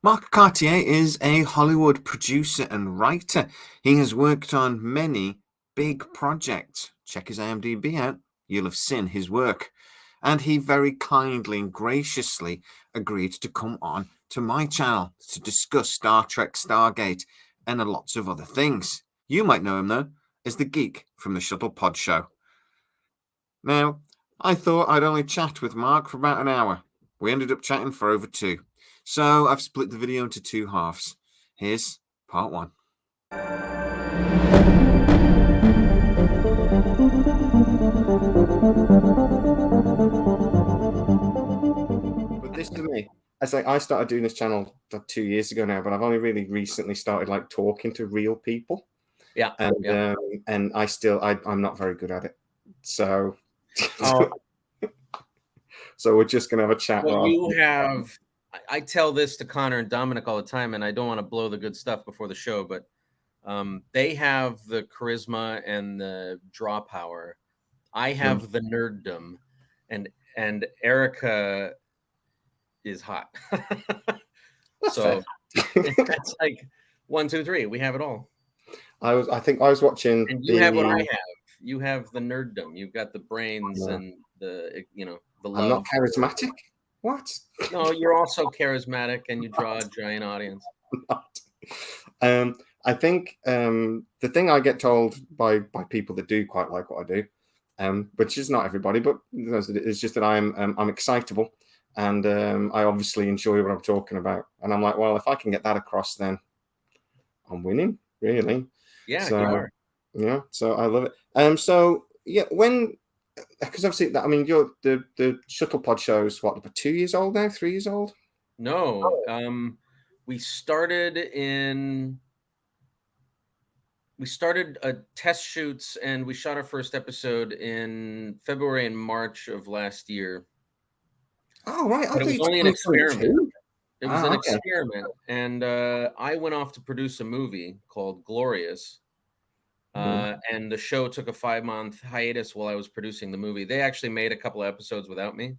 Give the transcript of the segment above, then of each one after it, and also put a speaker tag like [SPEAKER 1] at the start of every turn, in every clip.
[SPEAKER 1] Mark Cartier is a Hollywood producer and writer. He has worked on many big projects. Check his IMDb out. You'll have seen his work. And he very kindly and graciously agreed to come on to my channel to discuss Star Trek, Stargate, and lots of other things. You might know him, though, as the geek from the Shuttlepod show. Now, I thought I'd only chat with Mark for about an hour. We ended up chatting for over 2. So I've split the video into 2 halves. Here's part 1. But this to me, it's like I started doing this channel 2 years ago now, but I've only really recently started like talking to real people.
[SPEAKER 2] Yeah.
[SPEAKER 1] And I'm not very good at it. So so we're just gonna have a chat.
[SPEAKER 2] Well, I tell this to Connor and Dominic all the time, and I don't want to blow the good stuff before the show, but they have the charisma and the draw power. I have the nerddom, and Erica is hot. So that's like 1, 2, 3. We have it all.
[SPEAKER 1] I think I was watching.
[SPEAKER 2] And you have what I have. You have the nerddom. You've got the brains and the the love.
[SPEAKER 1] I'm not charismatic. What?
[SPEAKER 2] No, you're also charismatic, and you draw a giant audience.
[SPEAKER 1] I think the thing I get told by people that do quite like what I do, which is not everybody, but it's just that I'm excitable, and I obviously enjoy what I'm talking about. And I'm like, well, if I can get that across, then I'm winning, really.
[SPEAKER 2] Yeah,
[SPEAKER 1] so,
[SPEAKER 2] you are.
[SPEAKER 1] Yeah, so I love it. So yeah, because obviously, I mean, you're the Shuttlepod show's what, 2 years old now, 3 years old?
[SPEAKER 2] No, we started test shoots, and we shot our first episode in February and March of last year.
[SPEAKER 1] Oh, right.
[SPEAKER 2] But it was only an experiment. It was an experiment, and I went off to produce a movie called Glorious. And the show took a 5-month hiatus while I was producing the movie. They actually made a couple of episodes without me.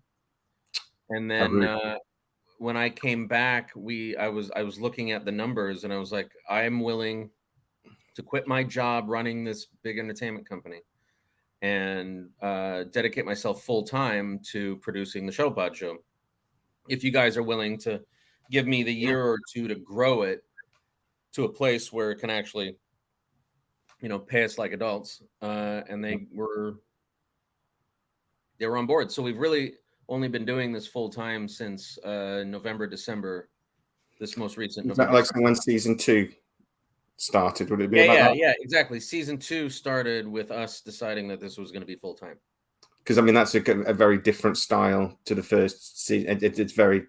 [SPEAKER 2] And then when I came back, I was looking at the numbers, and I was like, I'm willing to quit my job running this big entertainment company and dedicate myself full time to producing the Shuttlepod show. If you guys are willing to give me the year or 2 to grow it to a place where it can actually, pay us like adults, and they were on board. So we've really only been doing this full time since November, December. This most recent.
[SPEAKER 1] Is that like when season 2 started? Would it be?
[SPEAKER 2] Yeah, exactly. Season 2 started with us deciding that this was going to be full time.
[SPEAKER 1] Because I mean, that's a very different style to the first season. It's very,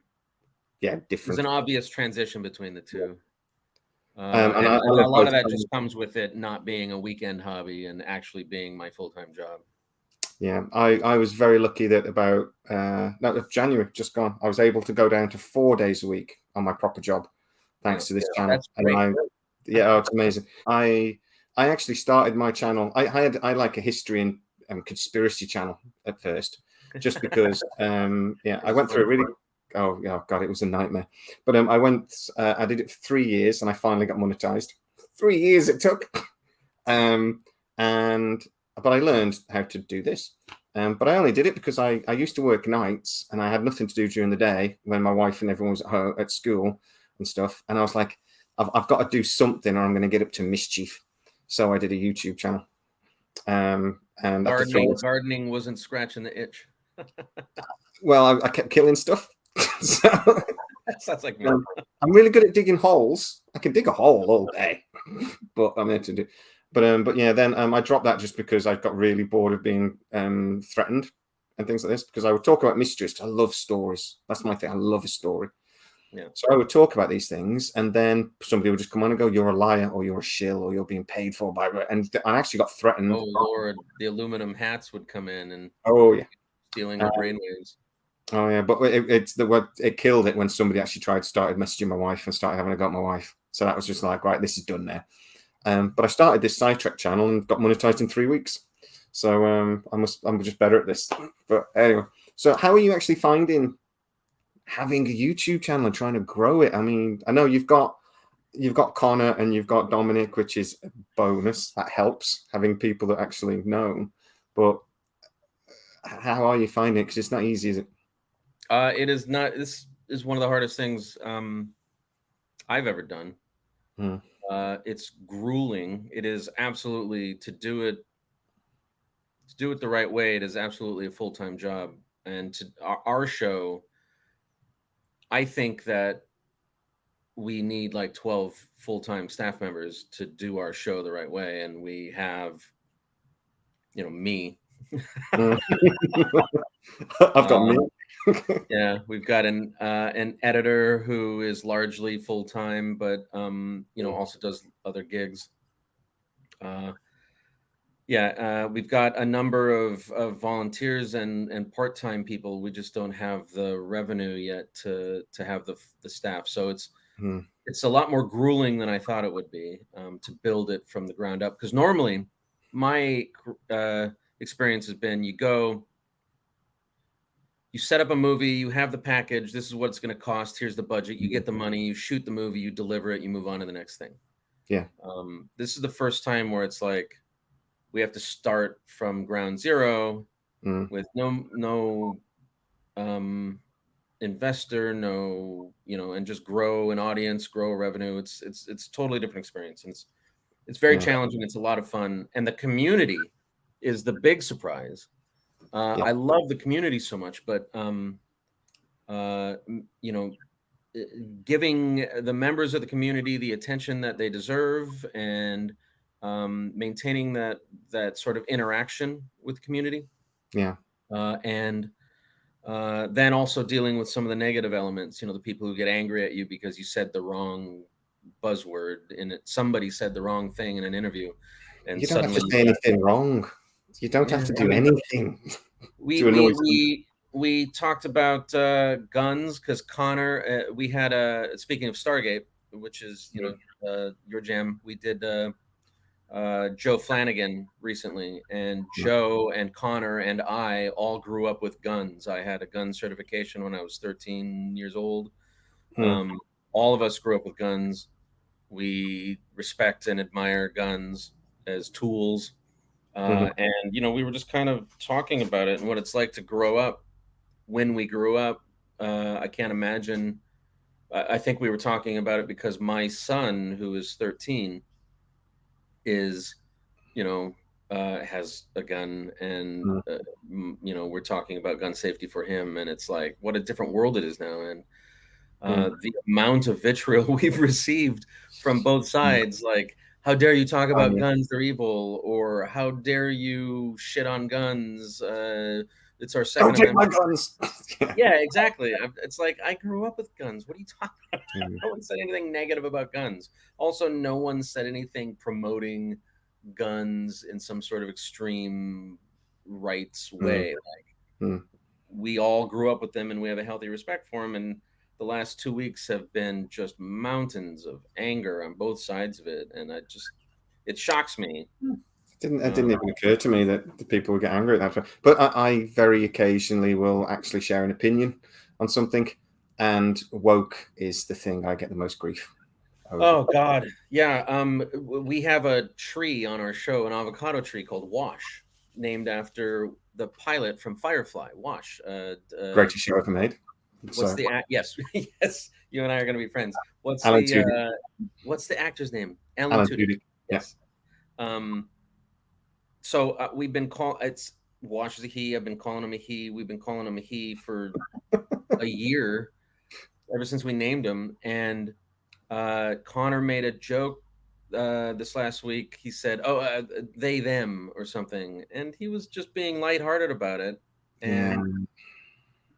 [SPEAKER 1] different.
[SPEAKER 2] There's an obvious transition between the two. And a lot of that just comes with it not being a weekend hobby and actually being my full-time job.
[SPEAKER 1] Yeah, I was very lucky that about January just gone, I was able to go down to 4 days a week on my proper job, thanks to this channel.
[SPEAKER 2] That's great.
[SPEAKER 1] It's amazing. I actually started my channel. I like a history and conspiracy channel at first, just because I went through a really. Oh God, it was a nightmare. But I did it for 3 years, and I finally got monetized. 3 years it took, but I learned how to do this. But I only did it because I used to work nights, and I had nothing to do during the day when my wife and everyone was at home, at school and stuff. And I was like, I've got to do something, or I'm going to get up to mischief. So I did a YouTube channel. And
[SPEAKER 2] gardening wasn't scratching the itch.
[SPEAKER 1] Well, I kept killing stuff. So
[SPEAKER 2] sounds like me.
[SPEAKER 1] I'm really good at digging holes. I can dig a hole all day, but I'm meant to do. But yeah, then I dropped that just because I got really bored of being threatened and things like this. Because I would talk about mysteries. I love stories. That's my thing. I love a story.
[SPEAKER 2] Yeah.
[SPEAKER 1] So I would talk about these things, and then somebody would just come on and go, "You're a liar, or you're a shill, or you're being paid for by." And I actually got threatened.
[SPEAKER 2] Oh Lord, the aluminum hats would come in and stealing our brainwaves.
[SPEAKER 1] Oh yeah, but it killed it when somebody actually started messaging my wife and started having a go at my wife. So that was just like, right, this is done now. But I started this SciTrek channel and got monetized in 3 weeks. So I'm just better at this. But anyway, so how are you actually finding having a YouTube channel and trying to grow it. I mean, I know you've got Connor and you've got Dominic, which is a bonus. That helps having people that actually know. But how are you finding it? Because it's not easy, is it?
[SPEAKER 2] It is not. This is one of the hardest things I've ever done.
[SPEAKER 1] Mm.
[SPEAKER 2] It's grueling. It is absolutely to do it the right way. It is absolutely a full-time job. And to our show, I think that we need like 12 full-time staff members to do our show the right way, and we have, me.
[SPEAKER 1] Mm. I've got me.
[SPEAKER 2] Yeah, we've got an editor who is largely full-time, but also does other gigs. We've got a number of volunteers and part-time people. We just don't have the revenue yet to have the staff. So it's a lot more grueling than I thought it would be, to build it from the ground up. Because normally my experience has been you set up a movie, you have the package, this is what it's going to cost, here's the budget, you get the money, you shoot the movie, you deliver it, you move on to the next thing.
[SPEAKER 1] Yeah.
[SPEAKER 2] This is the first time where it's like we have to start from ground zero with no investor, and just grow an audience, grow a revenue. It's a totally different experience, and it's very challenging. It's a lot of fun, and the community is the big surprise. I love the community so much, but giving the members of the community the attention that they deserve, and maintaining that sort of interaction with the community.
[SPEAKER 1] Yeah.
[SPEAKER 2] And then also dealing with some of the negative elements, the people who get angry at you because you said the wrong buzzword in it. Somebody said the wrong thing in an interview, and
[SPEAKER 1] You don't have
[SPEAKER 2] suddenly
[SPEAKER 1] to say anything wrong. You don't have to do anything to annoy someone.
[SPEAKER 2] We talked about guns because Connor, we had speaking of Stargate, which is your jam. We did Joe Flanagan recently, and Joe and Connor and I all grew up with guns. I had a gun certification when I was 13 years old. All of us grew up with guns. We respect and admire guns as tools. And we were just kind of talking about it and what it's like to grow up when we grew up. I can't imagine. I think we were talking about it because my son, who is 13, is, has a gun, and we're talking about gun safety for him, and it's like what a different world it is now, and the amount of vitriol we've received from both sides, like, how dare you talk about guns, they're evil, or how dare you shit on guns, it's our second
[SPEAKER 1] Don't take my
[SPEAKER 2] amendment.
[SPEAKER 1] guns.
[SPEAKER 2] Yeah, exactly. It's like, I grew up with guns. What are you talking about? No one said anything negative about guns. Also, no one said anything promoting guns in some sort of extreme rights way. Like, we all grew up with them, and we have a healthy respect for them. And the last 2 weeks have been just mountains of anger on both sides of it, and it shocks me.
[SPEAKER 1] It didn't even occur to me that the people would get angry at that. But I very occasionally will actually share an opinion on something, and woke is the thing I get the most grief over.
[SPEAKER 2] Oh God, yeah. We have a tree on our show, an avocado tree called Wash, named after the pilot from Firefly. Wash.
[SPEAKER 1] Greatest show ever made.
[SPEAKER 2] What's the yes, yes? You and I are going to be friends. What's
[SPEAKER 1] Alan
[SPEAKER 2] the actor's name? Alan Tudyk. Yes. So we've been it's Wash is a he. I've been calling him a he. We've been calling him a he for a year, ever since we named him. And Connor made a joke this last week. He said, "Oh, they them" or something, and he was just being lighthearted about it.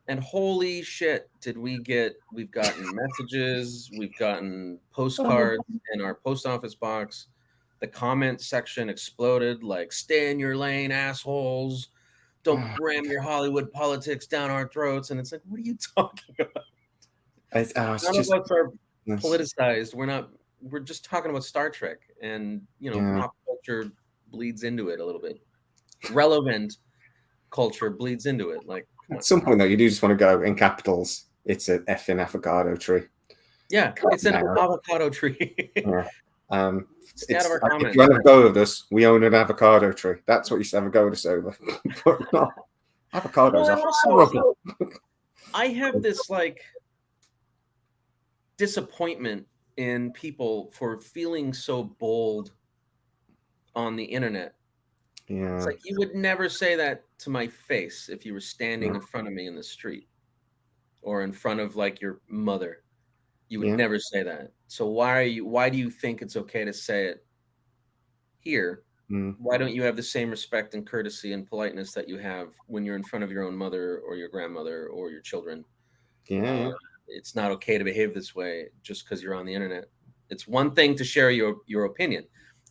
[SPEAKER 2] And holy shit, we've gotten messages, we've gotten postcards in our post office box. The comment section exploded, like, "Stay in your lane, assholes. Don't ram your Hollywood politics down our throats." And it's like, what are you talking about? None of us are politicized. We're just talking about Star Trek, and pop culture bleeds into it a little bit. Relevant culture bleeds into it. Like,
[SPEAKER 1] at some point though, you do just want to go in capitals. it's an effing avocado tree.
[SPEAKER 2] Yeah, it's an avocado tree.
[SPEAKER 1] Yeah.
[SPEAKER 2] Stay out of our
[SPEAKER 1] If
[SPEAKER 2] comments.
[SPEAKER 1] you want to go with us, we own an avocado tree. That's what you should have a go with us over. But no, avocados are horrible.
[SPEAKER 2] I have this like disappointment in people for feeling so bold on the internet.
[SPEAKER 1] Yeah.
[SPEAKER 2] It's like you would never say that to my face if you were standing in front of me in the street or in front of like your mother. You would never say that. So why do you think it's okay to say it here? Why don't you have the same respect and courtesy and politeness that you have when you're in front of your own mother or your grandmother or your children? It's not okay to behave this way just because you're on the internet. It's one thing to share your opinion.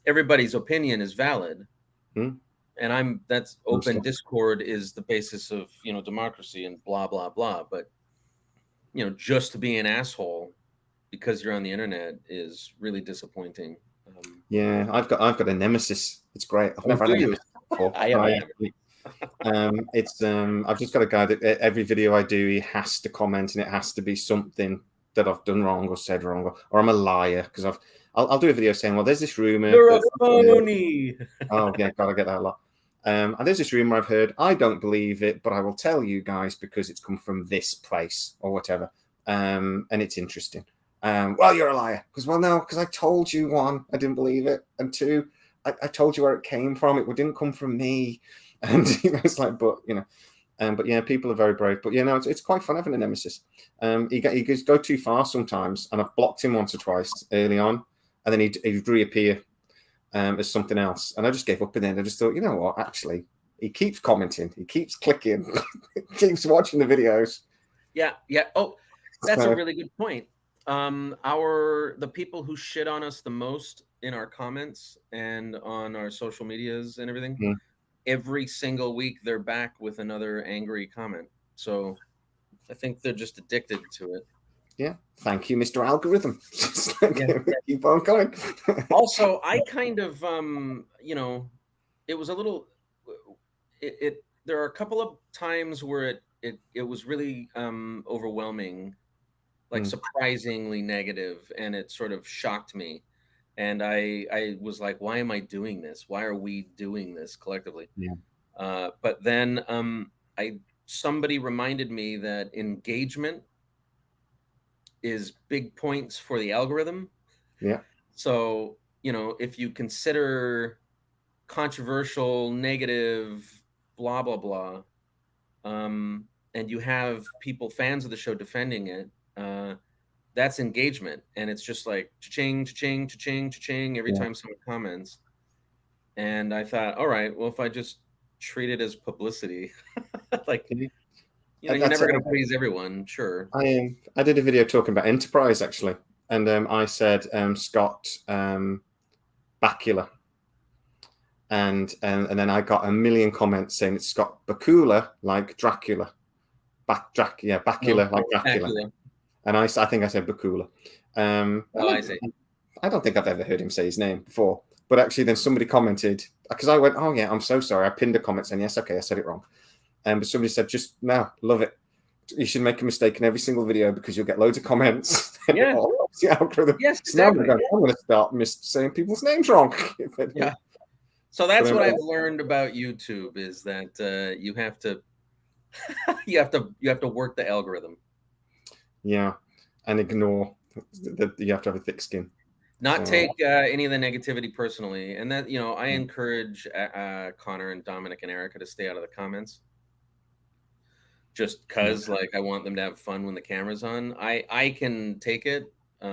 [SPEAKER 2] Everybody's opinion is valid. And that's open discord is the basis of, democracy and blah, blah, blah. But, just to be an asshole because you're on the internet is really disappointing.
[SPEAKER 1] Yeah, I've got a nemesis. It's great. I've never had a nemesis before. I've just got a guy that every video I do, he has to comment, and it has to be something that I've done wrong or said wrong, or I'm a liar because I'll do a video saying, well, there's this rumor.
[SPEAKER 2] You're a phony.
[SPEAKER 1] Oh yeah, God, I get that a lot. And there's this rumor I've heard. I don't believe it, but I will tell you guys because it's come from this place or whatever. And it's interesting. Well, you're a liar. Because I told you, one, I didn't believe it. And two, I told you where it came from. It didn't come from me. And it's like, but yeah, people are very brave. But it's quite fun having a nemesis. He goes go too far sometimes, and I've blocked him once or twice early on, and then he'd reappear as something else. And I just gave up in the end. I just thought, you know what? Actually, he keeps commenting, he keeps clicking, keeps watching the videos.
[SPEAKER 2] Yeah. Oh, that's a really good point. The people who shit on us the most in our comments and on our social medias and everything, every single week they're back with another angry comment. So I think they're just addicted to it.
[SPEAKER 1] Yeah. Thank you, Mr. Algorithm. Keep on going.
[SPEAKER 2] Also, I kind of, it was a little, there are a couple of times where it was really overwhelming, like surprisingly negative, and it sort of shocked me. And I was like, why am I doing this? Why are we doing this collectively?
[SPEAKER 1] Yeah.
[SPEAKER 2] But then somebody reminded me that engagement is big points for the algorithm.
[SPEAKER 1] Yeah.
[SPEAKER 2] So, if you consider controversial, negative, blah, blah, blah, and you have fans of the show defending it, that's engagement. And it's just like cha-ching, cha-ching, cha-ching, cha-ching every time someone comments. And I thought, all right, well, if I just treat it as publicity, like, you're never going to please everyone, sure.
[SPEAKER 1] I did a video talking about Enterprise, actually. And I said Scott Bakula. And then I got a million comments saying it's Scott Bakula, like Dracula. Bakula, like Dracula. And I think I said Bakula.
[SPEAKER 2] I see.
[SPEAKER 1] I don't think I've ever heard him say his name before. But actually, then somebody commented, because I went, oh, yeah, I'm so sorry. I pinned a comment saying, yes, okay, I said it wrong. But somebody said, just now, love it. You should make a mistake in every single video because you'll get loads of comments.
[SPEAKER 2] Yeah.
[SPEAKER 1] Yes, exactly. I'm going to start saying people's names wrong.
[SPEAKER 2] Yeah. So that's what I've learned about YouTube is that you have to you have to work the algorithm.
[SPEAKER 1] Yeah, and ignore that you have to have a thick skin.
[SPEAKER 2] Not take any of the negativity personally, and that I encourage Connor and Dominic and Erica to stay out of the comments. Just because, like, I want them to have fun when the camera's on. I can take it. I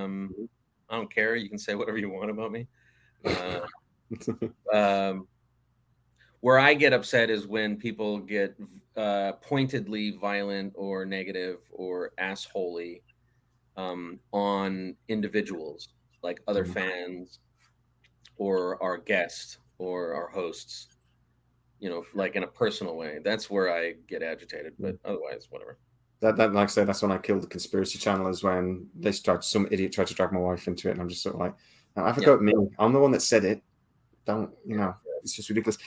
[SPEAKER 2] don't care. You can say whatever you want about me. Where I get upset is when people get pointedly violent or negative or assholey on individuals, like other fans or our guests or our hosts, like in a personal way. That's where I get agitated, but otherwise, whatever.
[SPEAKER 1] That like I said, that's when I killed the conspiracy channel, is when some idiot tried to drag my wife into it, and I'm just sort of like, I forgot me. I'm the one that said it. Don't, it's just ridiculous.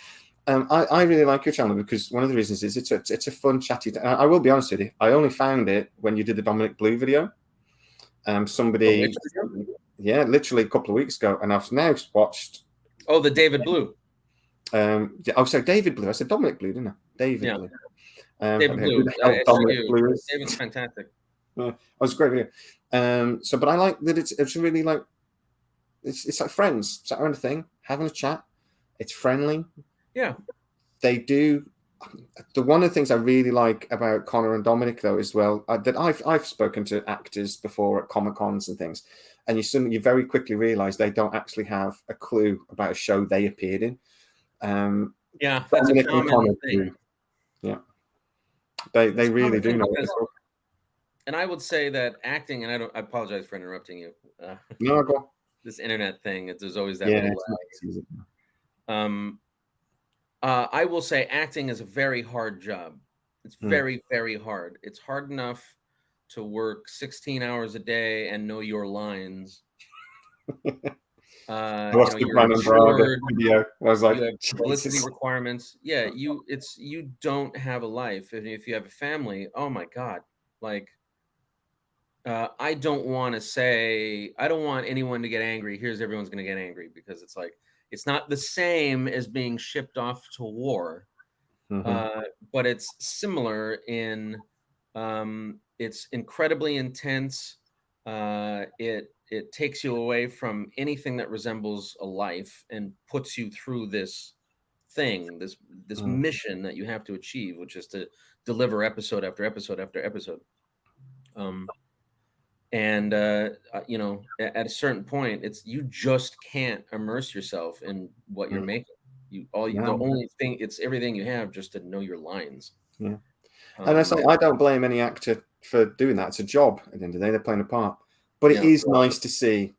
[SPEAKER 1] I really like your channel because one of the reasons is it's a fun, chatty. I will be honest with you. I only found it when you did the Dominic Blue video. Somebody, yeah, literally a couple of weeks ago, and I've now watched.
[SPEAKER 2] Oh, the David Blue.
[SPEAKER 1] So David Blue. I said Dominic Blue, didn't I? David Blue.
[SPEAKER 2] David Blue.
[SPEAKER 1] Dominic Blue is.
[SPEAKER 2] David's fantastic.
[SPEAKER 1] It was a great video. But I like that it's really like it's like friends sat around a thing having a chat. It's friendly.
[SPEAKER 2] Yeah.
[SPEAKER 1] They do. One of the things I really like about Connor and Dominic, though, as well, that I've spoken to actors before at Comic Cons and things, and you very quickly realize they don't actually have a clue about a show they appeared in.
[SPEAKER 2] Yeah, that's Dominic a common thing.
[SPEAKER 1] Yeah, they really do know.
[SPEAKER 2] And I would say that acting, and I apologize for interrupting you.
[SPEAKER 1] No, go on.
[SPEAKER 2] This internet thing, there's always that little lag. I will say acting is a very hard job. It's very, very hard. It's hard enough to work 16 hours a day and know your lines.
[SPEAKER 1] I watched the Brandon Braga video. I was like,
[SPEAKER 2] you have publicity requirements. Yeah, you don't have a life. And if you have a family, oh my God. Like, I don't want anyone to get angry. Here's everyone's going to get angry, because it's like, it's not the same as being shipped off to war, but it's similar in it's incredibly intense. It takes you away from anything that resembles a life and puts you through this thing, this mission that you have to achieve, which is to deliver episode after episode after episode. And at a certain point, you just can't immerse yourself in what you're making. The only thing, it's everything you have just to know your lines.
[SPEAKER 1] Yeah. And I don't blame any actor for doing that. It's a job at the end of the day. They're playing a part. But it is nice to see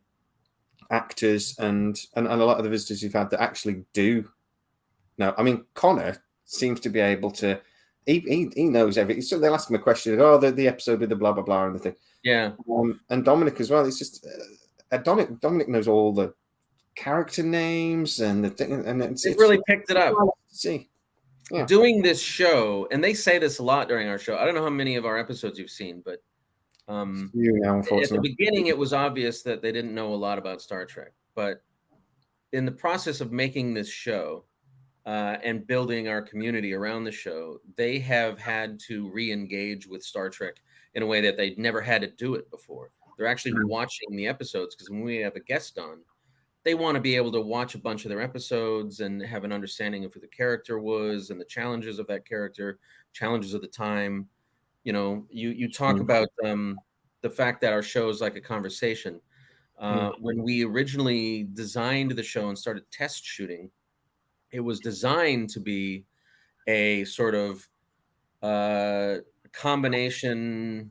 [SPEAKER 1] actors and a lot of the visitors you've had that actually do. No, I mean, Connor seems to be able to. He knows everything. So they'll ask him a question. Oh, the episode with the blah blah blah and the thing.
[SPEAKER 2] Yeah.
[SPEAKER 1] And Dominic as well. It's just Dominic knows all the character names and the thing, and it's
[SPEAKER 2] really picked it up.
[SPEAKER 1] See,
[SPEAKER 2] doing this show, and they say this a lot during our show. I don't know how many of our episodes you've seen, but at the beginning, it was obvious that they didn't know a lot about Star Trek. But in the process of making this show and building our community around the show, they have had to re-engage with Star Trek in a way that they'd never had to do it before. They're actually watching the episodes, because when we have a guest on, they want to be able to watch a bunch of their episodes and have an understanding of who the character was and the challenges of that character, challenges of the time. You talk about the fact that our show is like a conversation. When we originally designed the show and started test shooting, it was designed to be a sort of combination,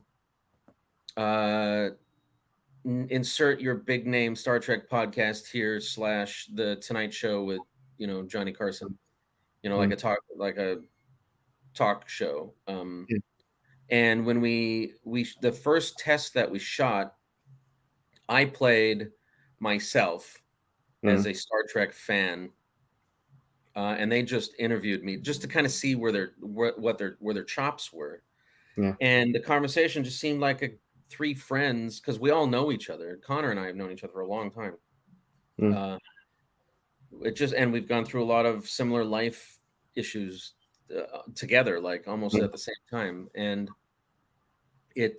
[SPEAKER 2] insert your big name Star Trek podcast here / the Tonight Show with Johnny Carson, like a talk show. And when the first test that we shot, I played myself as a Star Trek fan, and they just interviewed me just to kind of see where their chops were. And the conversation just seemed like three friends, because we all know each other. Connor and I have known each other for a long time. And we've gone through a lot of similar life issues together, like almost at the same time. And it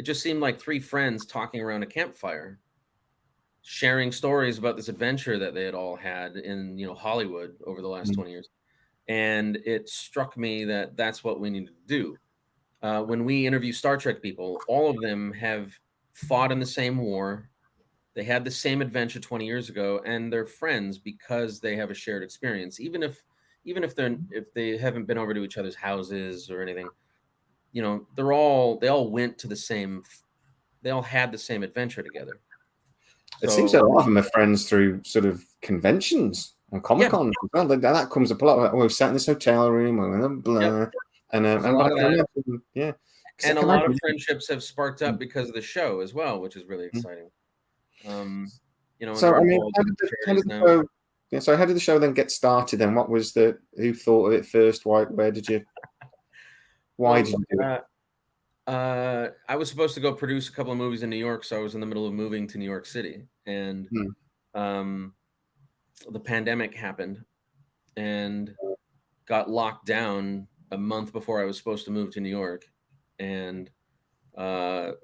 [SPEAKER 2] just seemed like three friends talking around a campfire, sharing stories about this adventure that they had all had in Hollywood over the last 20 years. And it struck me that that's what we need to do. When we interview Star Trek people, all of them have fought in the same war. They had the same adventure 20 years ago, and they're friends because they have a shared experience. Even if they haven't been over to each other's houses or anything, they all went to they all had the same adventure together.
[SPEAKER 1] It seems that a lot of them are friends through sort of conventions and Comic Con. Well, that comes up a lot. We sat in this hotel room and blah. And
[SPEAKER 2] a lot of friendships have sparked up because of the show as well, which is really exciting.
[SPEAKER 1] So I mean, how did the show Yeah. So how did the show then get started? Then what was who thought of it first? Why? Where did you? Why did you do it?
[SPEAKER 2] I was supposed to go produce a couple of movies in New York, so I was in the middle of moving to New York City, and um, the pandemic happened and got locked down a month before I was supposed to move to New York, and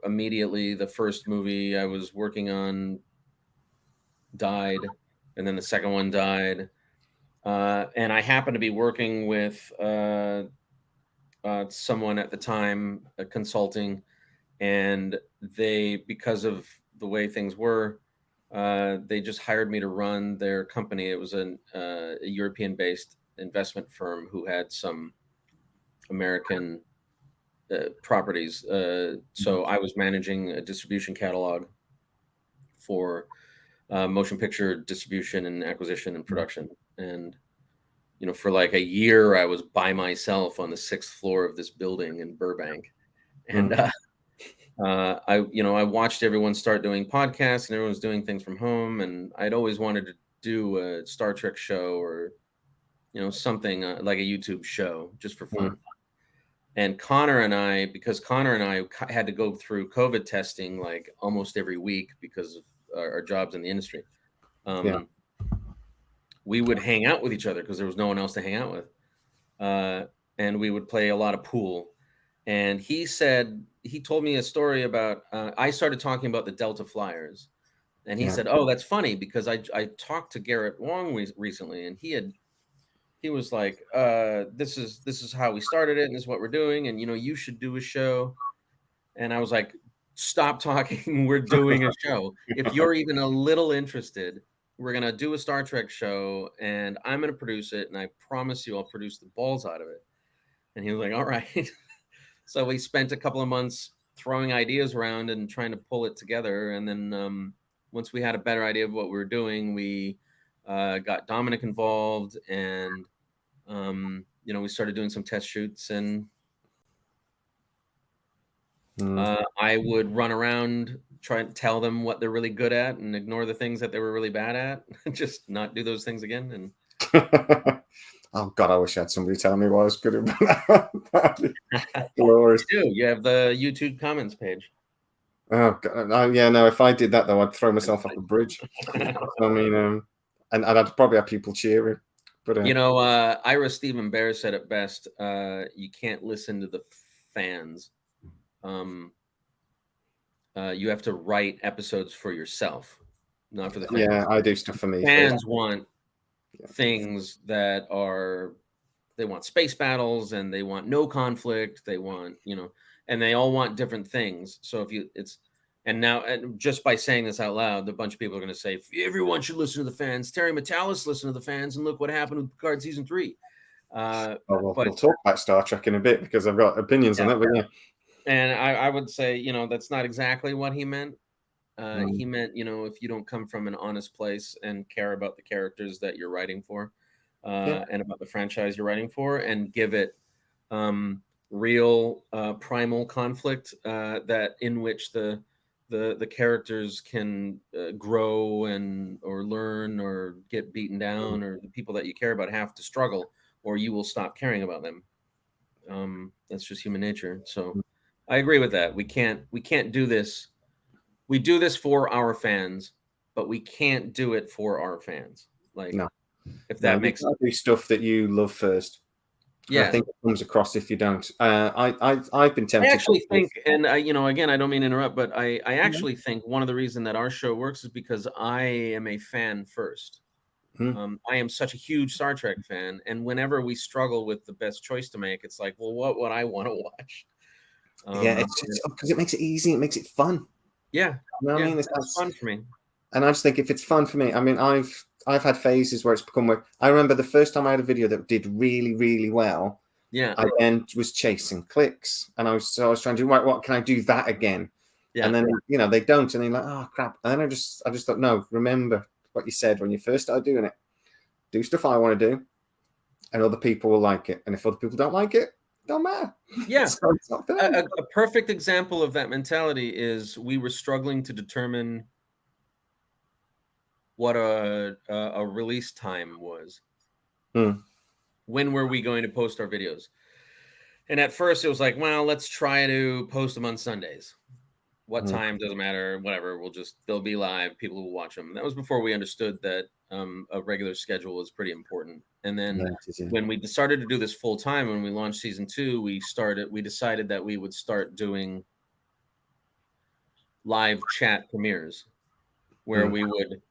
[SPEAKER 2] immediately the first movie I was working on died, and then the second one died, and I happened to be working with someone at the time, consulting, and they, because of the way things were, they just hired me to run their company. It was a European-based investment firm who had some American properties. So I was managing a distribution catalog for motion picture distribution and acquisition and production. And for like a year, I was by myself on the 6th floor of this building in Burbank, and I watched everyone start doing podcasts, and everyone's doing things from home, and I'd always wanted to do a Star Trek show or something like a YouTube show just for fun. And because Connor and I had to go through COVID testing like almost every week because of our jobs in the industry. We would hang out with each other because there was no one else to hang out with. And we would play a lot of pool. And he told me a story about, I started talking about the Delta Flyers. And he said, "Oh, that's funny because I talked to Garrett Wong recently, and he was like, this is how we started it, and this is what we're doing, and you should do a show." And I was like, "Stop talking. We're doing a show. If you're even a little interested, we're gonna do a Star Trek show, and I'm gonna produce it, and I promise you I'll produce the balls out of it." And he was like, "All right." So we spent a couple of months throwing ideas around and trying to pull it together. And then once we had a better idea of what we were doing, we got Dominic involved, and we started doing some test shoots, and I would run around, try to tell them what they're really good at and ignore the things that they were really bad at, just not do those things again. And
[SPEAKER 1] oh God, I wish I had somebody telling me what I was good at. Glorious.
[SPEAKER 2] You have the YouTube comments page.
[SPEAKER 1] Oh God, yeah, no. If I did that though, I'd throw myself off a bridge. I mean, and I'd probably have people cheering. But
[SPEAKER 2] Ira Stephen Bear said it best. You can't listen to the fans. You have to write episodes for yourself, not for the fans.
[SPEAKER 1] Yeah, I do stuff for me.
[SPEAKER 2] Fans want things that they want space battles, and they want no conflict. They want, and they all want different things. So and just by saying this out loud, a bunch of people are going to say everyone should listen to the fans. Terry Matalas listened to the fans, and look what happened with Picard season 3.
[SPEAKER 1] We'll talk about Star Trek in a bit because I've got opinions on it. But yeah.
[SPEAKER 2] And I would say, that's not exactly what he meant. He meant, if you don't come from an honest place and care about the characters that you're writing for, and about the franchise you're writing for, and give it real primal conflict, that in which the characters can grow or learn or get beaten down, or the people that you care about have to struggle, or you will stop caring about them. That's just human nature. So I agree with that. We can't do this. We do this for our fans, but we can't do it for our fans. Like, no. If that makes sense.
[SPEAKER 1] Do stuff that you love first. Yeah, I think it comes across if you don't. I've been tempted.
[SPEAKER 2] I actually think, and again, I don't mean to interrupt, but I actually think one of the reasons that our show works is because I am a fan first. I am such a huge Star Trek fan, and whenever we struggle with the best choice to make, it's like, well, what would I want to watch?
[SPEAKER 1] It's because it makes it easy. It makes it fun.
[SPEAKER 2] Yeah,
[SPEAKER 1] I mean,
[SPEAKER 2] it's fun for me.
[SPEAKER 1] And I just think if it's fun for me, I mean, I've had phases where it's become work. I remember the first time I had a video that did really, really well.
[SPEAKER 2] Yeah.
[SPEAKER 1] I then was chasing clicks, and I was trying to do, right, what can I do that again? Yeah. And then they don't, and they're like, oh crap. And then I just thought, no, remember what you said when you first started doing it. Do stuff I want to do, and other people will like it. And if other people don't like it, don't matter.
[SPEAKER 2] Yeah. A perfect example of that mentality is we were struggling to determine what a release time was.
[SPEAKER 1] Mm.
[SPEAKER 2] When were we going to post our videos? And at first it was like, well, let's try to post them on Sundays. What time doesn't matter, whatever. They'll be live. People will watch them. And that was before we understood that a regular schedule was pretty important. And then when we started to do this full time, when we launched season 2, we decided that we would start doing live chat premieres where we would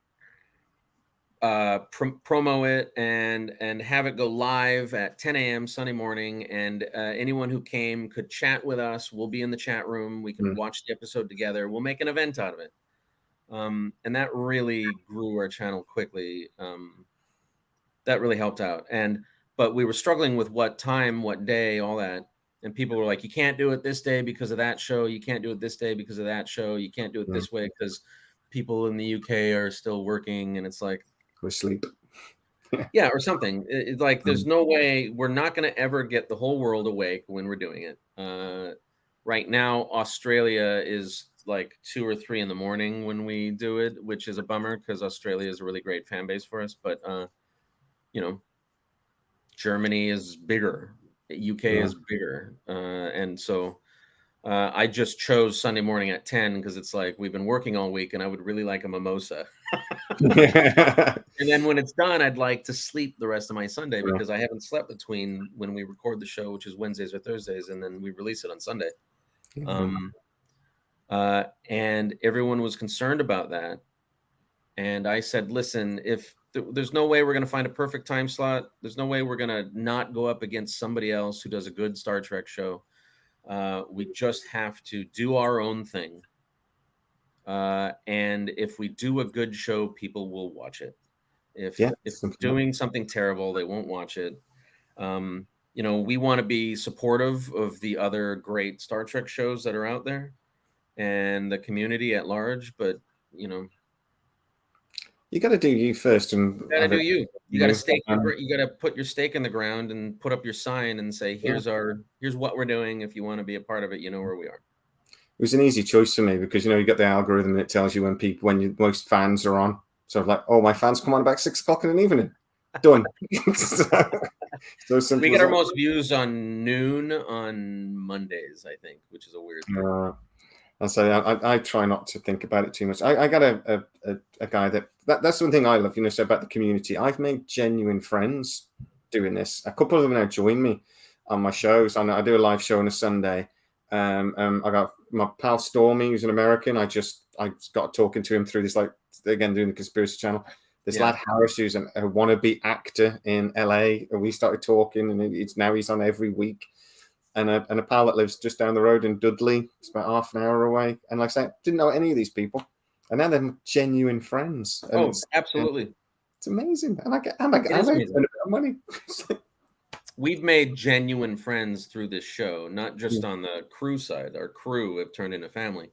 [SPEAKER 2] promo it and have it go live at 10 a.m. Sunday morning, and anyone who came could chat with us. We'll be in the chat room. We can watch the episode together. We'll make an event out of it. And that really grew our channel quickly. That really helped out. But we were struggling with what time, what day, all that. And people were like, you can't do it this day because of that show. You can't do it this day because of that show. You can't do it this way because people in the UK are still working. And it's like,
[SPEAKER 1] go sleep.
[SPEAKER 2] Yeah, or something. It's like there's no way we're not going to ever get the whole world awake when we're doing it. Right now, Australia is like 2 or 3 in the morning when we do it, which is a bummer because Australia is a really great fan base for us. But you know, Germany is bigger, UK is bigger, and so I just chose Sunday morning at 10 because it's like we've been working all week, and I would really like a mimosa. And then when it's done, I'd like to sleep the rest of my Sunday because I haven't slept between when we record the show, which is Wednesdays or Thursdays, and then we release it on Sunday. And everyone was concerned about that. And I said, listen, if there's no way we're going to find a perfect time slot, there's no way we're going to not go up against somebody else who does a good Star Trek show. We just have to do our own thing. And if we do a good show, people will watch it. If we're doing something terrible, they won't watch it. We want to be supportive of the other great Star Trek shows that are out there and the community at large, but you
[SPEAKER 1] got to do you first, and
[SPEAKER 2] you got to do you. You got to you got to put your stake in the ground and put up your sign and say, here's what we're doing. If you want to be a part of it, you know where we are.
[SPEAKER 1] It was an easy choice for me because you got the algorithm and it tells you when most fans are on. So like, oh, my fans come on about 6 o'clock in the evening. Done. So simple.
[SPEAKER 2] We get our most views on noon on Mondays, I think, which is a weird thing.
[SPEAKER 1] And so I try not to think about it too much. I got a guy that's one thing I love, so about the community. I've made genuine friends doing this. A couple of them now join me on my shows. I do a live show on a Sunday. I got my pal Stormy, who's an American. I got talking to him through this, like, again, doing the Conspiracy Channel. This lad Harris, who's a wannabe actor in LA, and we started talking, and he's on every week. And a pal that lives just down the road in Dudley. It's about half an hour away. And like I say, didn't know any of these people, and now they're genuine friends. And
[SPEAKER 2] absolutely,
[SPEAKER 1] it's amazing. And I make a bit of money.
[SPEAKER 2] We've made genuine friends through this show, not just on the crew side. Our crew have turned into family.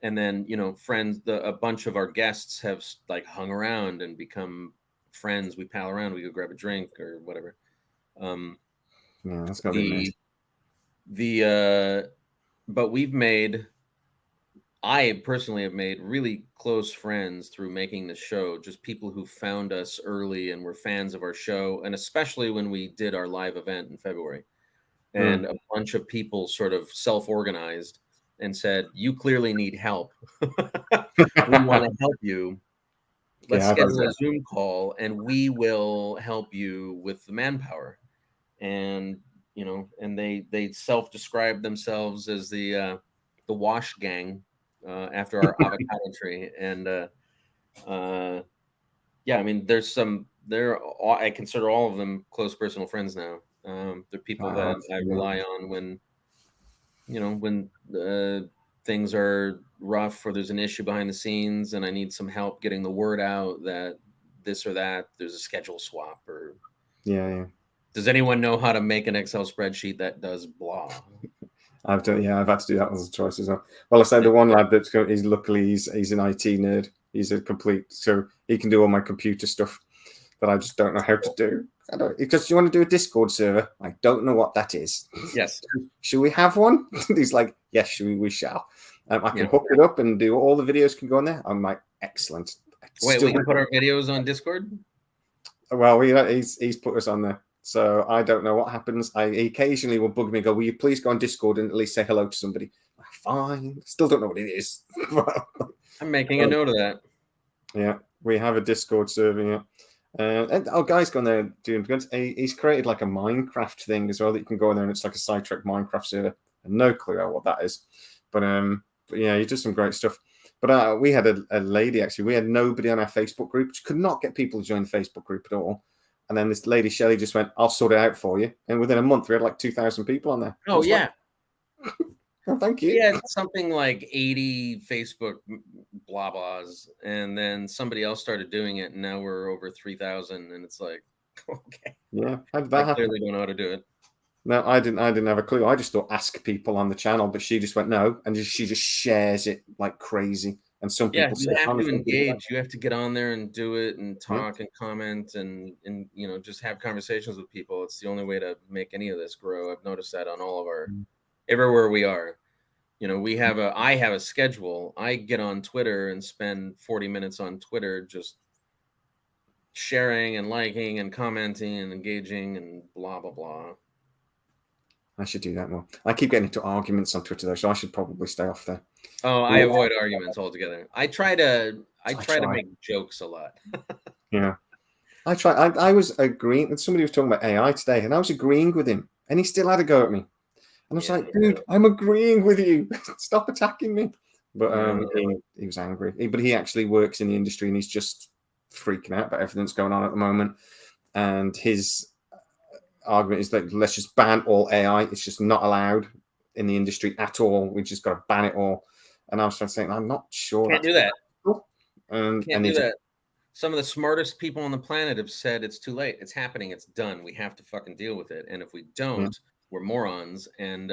[SPEAKER 2] And then, friends, a bunch of our guests have like hung around and become friends. We pal around, we go grab a drink or whatever.
[SPEAKER 1] Yeah, that's gotta be nice.
[SPEAKER 2] But I personally have made really close friends through making the show, just people who found us early and were fans of our show, and especially when we did our live event in February. And a bunch of people sort of self-organized and said, you clearly need help. We want to help you. Let's schedule a Zoom call and we will help you with the manpower. And, and they self-described themselves as the wash gang. After our avocado tree, and I mean, I consider all of them close personal friends now. They're people that I rely on when things are rough or there's an issue behind the scenes and I need some help getting the word out that this or that there's a schedule swap or does anyone know how to make an Excel spreadsheet that does blah?
[SPEAKER 1] I've had to do that as a choice as well. Well, I said the one lad he's an IT nerd. He's a complete, so he can do all my computer stuff that I just don't know how to do. Because you want to do a Discord server. I don't know what that is.
[SPEAKER 2] Yes.
[SPEAKER 1] Should we have one? He's like, yes, we shall. I can hook it up and do all the videos can go on there. I'm like, excellent.
[SPEAKER 2] Wait,
[SPEAKER 1] Still,
[SPEAKER 2] we can put our videos on Discord?
[SPEAKER 1] well, he's put us on there. So I don't know what happens. He occasionally will bug me and go, will you please go on Discord and at least say hello to somebody? Fine. Still don't know what it is.
[SPEAKER 2] I'm making a note of that.
[SPEAKER 1] Yeah, we have a Discord server, yeah. And our guy's gone there doing good. He's created like a Minecraft thing as well that you can go in there and it's like a SciTrek Minecraft server. No clue what that is. But yeah, he does some great stuff. But we had a lady, actually. We had nobody on our Facebook group, which could not get people to join the Facebook group at all. And then this lady, Shelley, just went, I'll sort it out for you. And within a month, we had like 2,000 people on there.
[SPEAKER 2] Oh, yeah.
[SPEAKER 1] Like, oh, thank you.
[SPEAKER 2] We had something like 80 Facebook blah blahs. And then somebody else started doing it. And now we're over 3,000. And it's like, okay.
[SPEAKER 1] Yeah. How did that happen?
[SPEAKER 2] Clearly don't know how to do it.
[SPEAKER 1] No, I didn't have a clue. I just thought ask people on the channel, but she just went no, and she just shares it like crazy. And some people
[SPEAKER 2] you have to engage. You have to get on there and do it and talk and comment and just have conversations with people. It's the only way to make any of this grow. I've noticed that on all of our everywhere we are. I have a schedule. I get on Twitter and spend 40 minutes on Twitter just sharing and liking and commenting and engaging and blah blah blah.
[SPEAKER 1] I should do that more. I keep getting into arguments on Twitter though, so I should probably stay off there.
[SPEAKER 2] Oh, I avoid arguments altogether. I try to make jokes a lot.
[SPEAKER 1] Yeah. I was agreeing, and somebody was talking about AI today, and I was agreeing with him, and he still had a go at me. And I was like, dude, I'm agreeing with you. Stop attacking me. But he was angry. But he actually works in the industry, and he's just freaking out about everything that's going on at the moment. And his argument is that let's just ban all AI. It's just not allowed in the industry at all. We just got to ban it all. And I was saying, I'm not sure.
[SPEAKER 2] Can't do that.
[SPEAKER 1] Can't
[SPEAKER 2] do that. Some of the smartest people on the planet have said it's too late. It's happening. It's done. We have to fucking deal with it. And if we don't, we're morons. And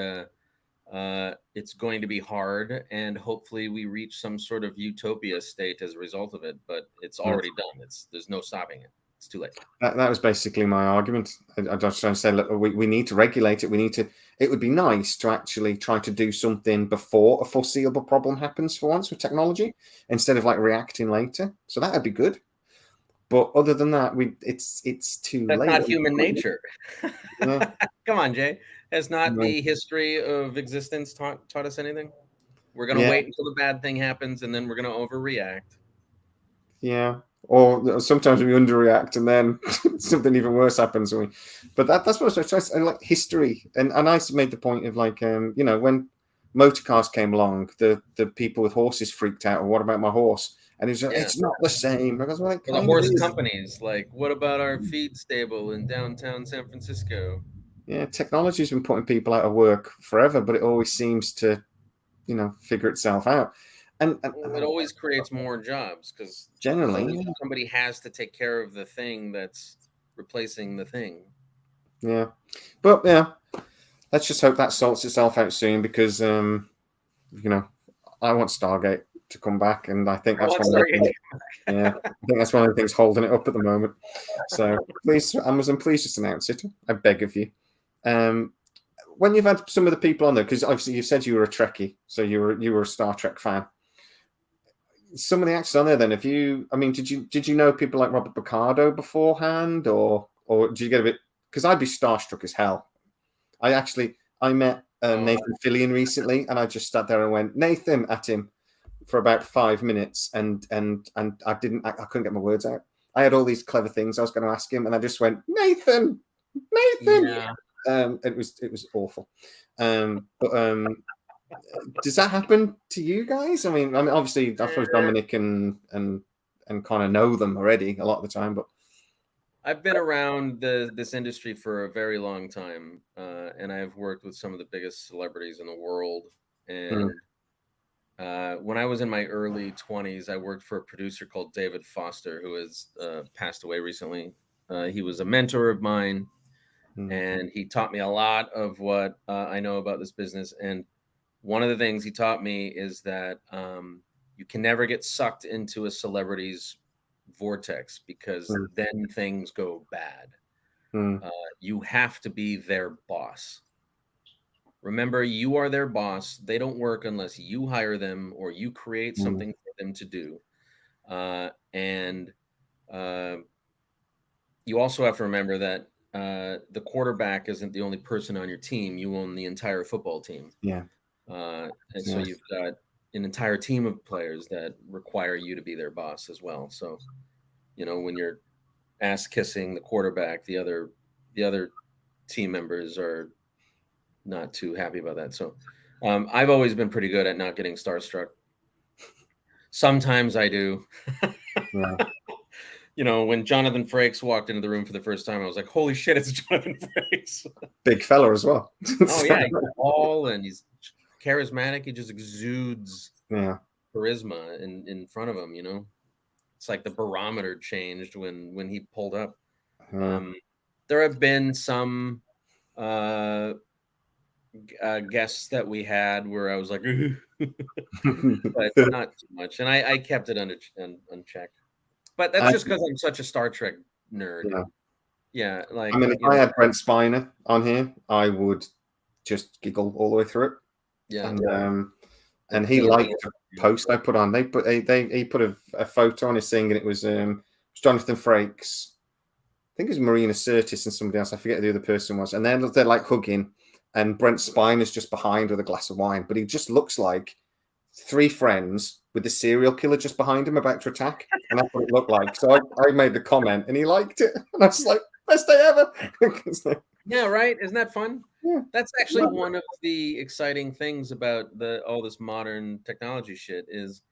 [SPEAKER 2] it's going to be hard. And hopefully we reach some sort of utopia state as a result of it. But it's already done. There's no stopping it. It's too late.
[SPEAKER 1] That was basically my argument. I was trying to say, look, we need to regulate it. It would be nice to actually try to do something before a foreseeable problem happens for once with technology, instead of like reacting later. So that would be good. But other than that, it's too late.
[SPEAKER 2] That's not human nature. Yeah. Come on, Jay. Has not the history of existence taught us anything? We're going to wait until the bad thing happens, and then we're going to overreact.
[SPEAKER 1] Yeah. Or sometimes we underreact, and then something even worse happens. But that's what I was trying to say. Like history, and I made the point of like, when motor cars came along, the people with horses freaked out. Or what about my horse? And it's not the same. Because
[SPEAKER 2] like, the horse companies, like, what about our feed stable in downtown San Francisco?
[SPEAKER 1] Yeah, technology's been putting people out of work forever, but it always seems to, figure itself out. And
[SPEAKER 2] it always creates more jobs because
[SPEAKER 1] generally
[SPEAKER 2] somebody has to take care of the thing that's replacing the thing.
[SPEAKER 1] Yeah, but let's just hope that sorts itself out soon because I want Stargate to come back, and I think that's I think that's one of the things holding it up at the moment. So please, Amazon, please just announce it. I beg of you. When you've had some of the people on there, because obviously you said you were a Trekkie, so you were a Star Trek fan. Some of the actors on there, then, did you know people like Robert Picardo beforehand, or did you get a bit? Because I'd be starstruck as hell. I met Nathan Fillion recently, and I just sat there and went Nathan at him for about 5 minutes, and I couldn't get my words out. I had all these clever things I was going to ask him, and I just went Nathan.
[SPEAKER 2] Yeah.
[SPEAKER 1] It was awful. Does that happen to you guys? I mean, obviously, I suppose Dominic and Connor know them already a lot of the time, but
[SPEAKER 2] I've been around this industry for a very long time, and I've worked with some of the biggest celebrities in the world. And when I was in my early 20s, I worked for a producer called David Foster, who has passed away recently. He was a mentor of mine, and he taught me a lot of what I know about this business. And one of the things he taught me is that you can never get sucked into a celebrity's vortex because then things go bad. You have to be their boss. Remember, you are their boss. They don't work unless you hire them or you create something for them to do. And you also have to remember that the quarterback isn't the only person on your team. You own the entire football team.
[SPEAKER 1] Yeah.
[SPEAKER 2] And so you've got an entire team of players that require you to be their boss as well. So, when you're ass kissing the quarterback, the other team members are not too happy about that. So, I've always been pretty good at not getting starstruck. Sometimes I do.
[SPEAKER 1] Yeah.
[SPEAKER 2] When Jonathan Frakes walked into the room for the first time, I was like, "Holy shit, it's Jonathan Frakes!"
[SPEAKER 1] Big fella as well.
[SPEAKER 2] Oh yeah, he's tall and he's charismatic. He just exudes charisma in front of him. It's like the barometer changed when he pulled up. There have been some guests that we had where I was like, but not too much, and I kept it unchecked. But that's just because I'm such a Star Trek nerd. Yeah, like
[SPEAKER 1] I mean, if I had Brent Spiner on here, I would just giggle all the way through it.
[SPEAKER 2] Yeah,
[SPEAKER 1] and he liked the post I put on. He put a photo on his thing, and it was Jonathan Frakes. I think it was Marina Sirtis and somebody else. I forget who the other person was. And they're like hugging, and Brent Spiner's just behind with a glass of wine, but he just looks like three friends with the serial killer just behind him about to attack, and that's what it looked like. So I made the comment, and he liked it, and I was like, best day ever.
[SPEAKER 2] Yeah, right. Isn't that fun?
[SPEAKER 1] Yeah.
[SPEAKER 2] That's actually one of the exciting things about all this modern technology shit is,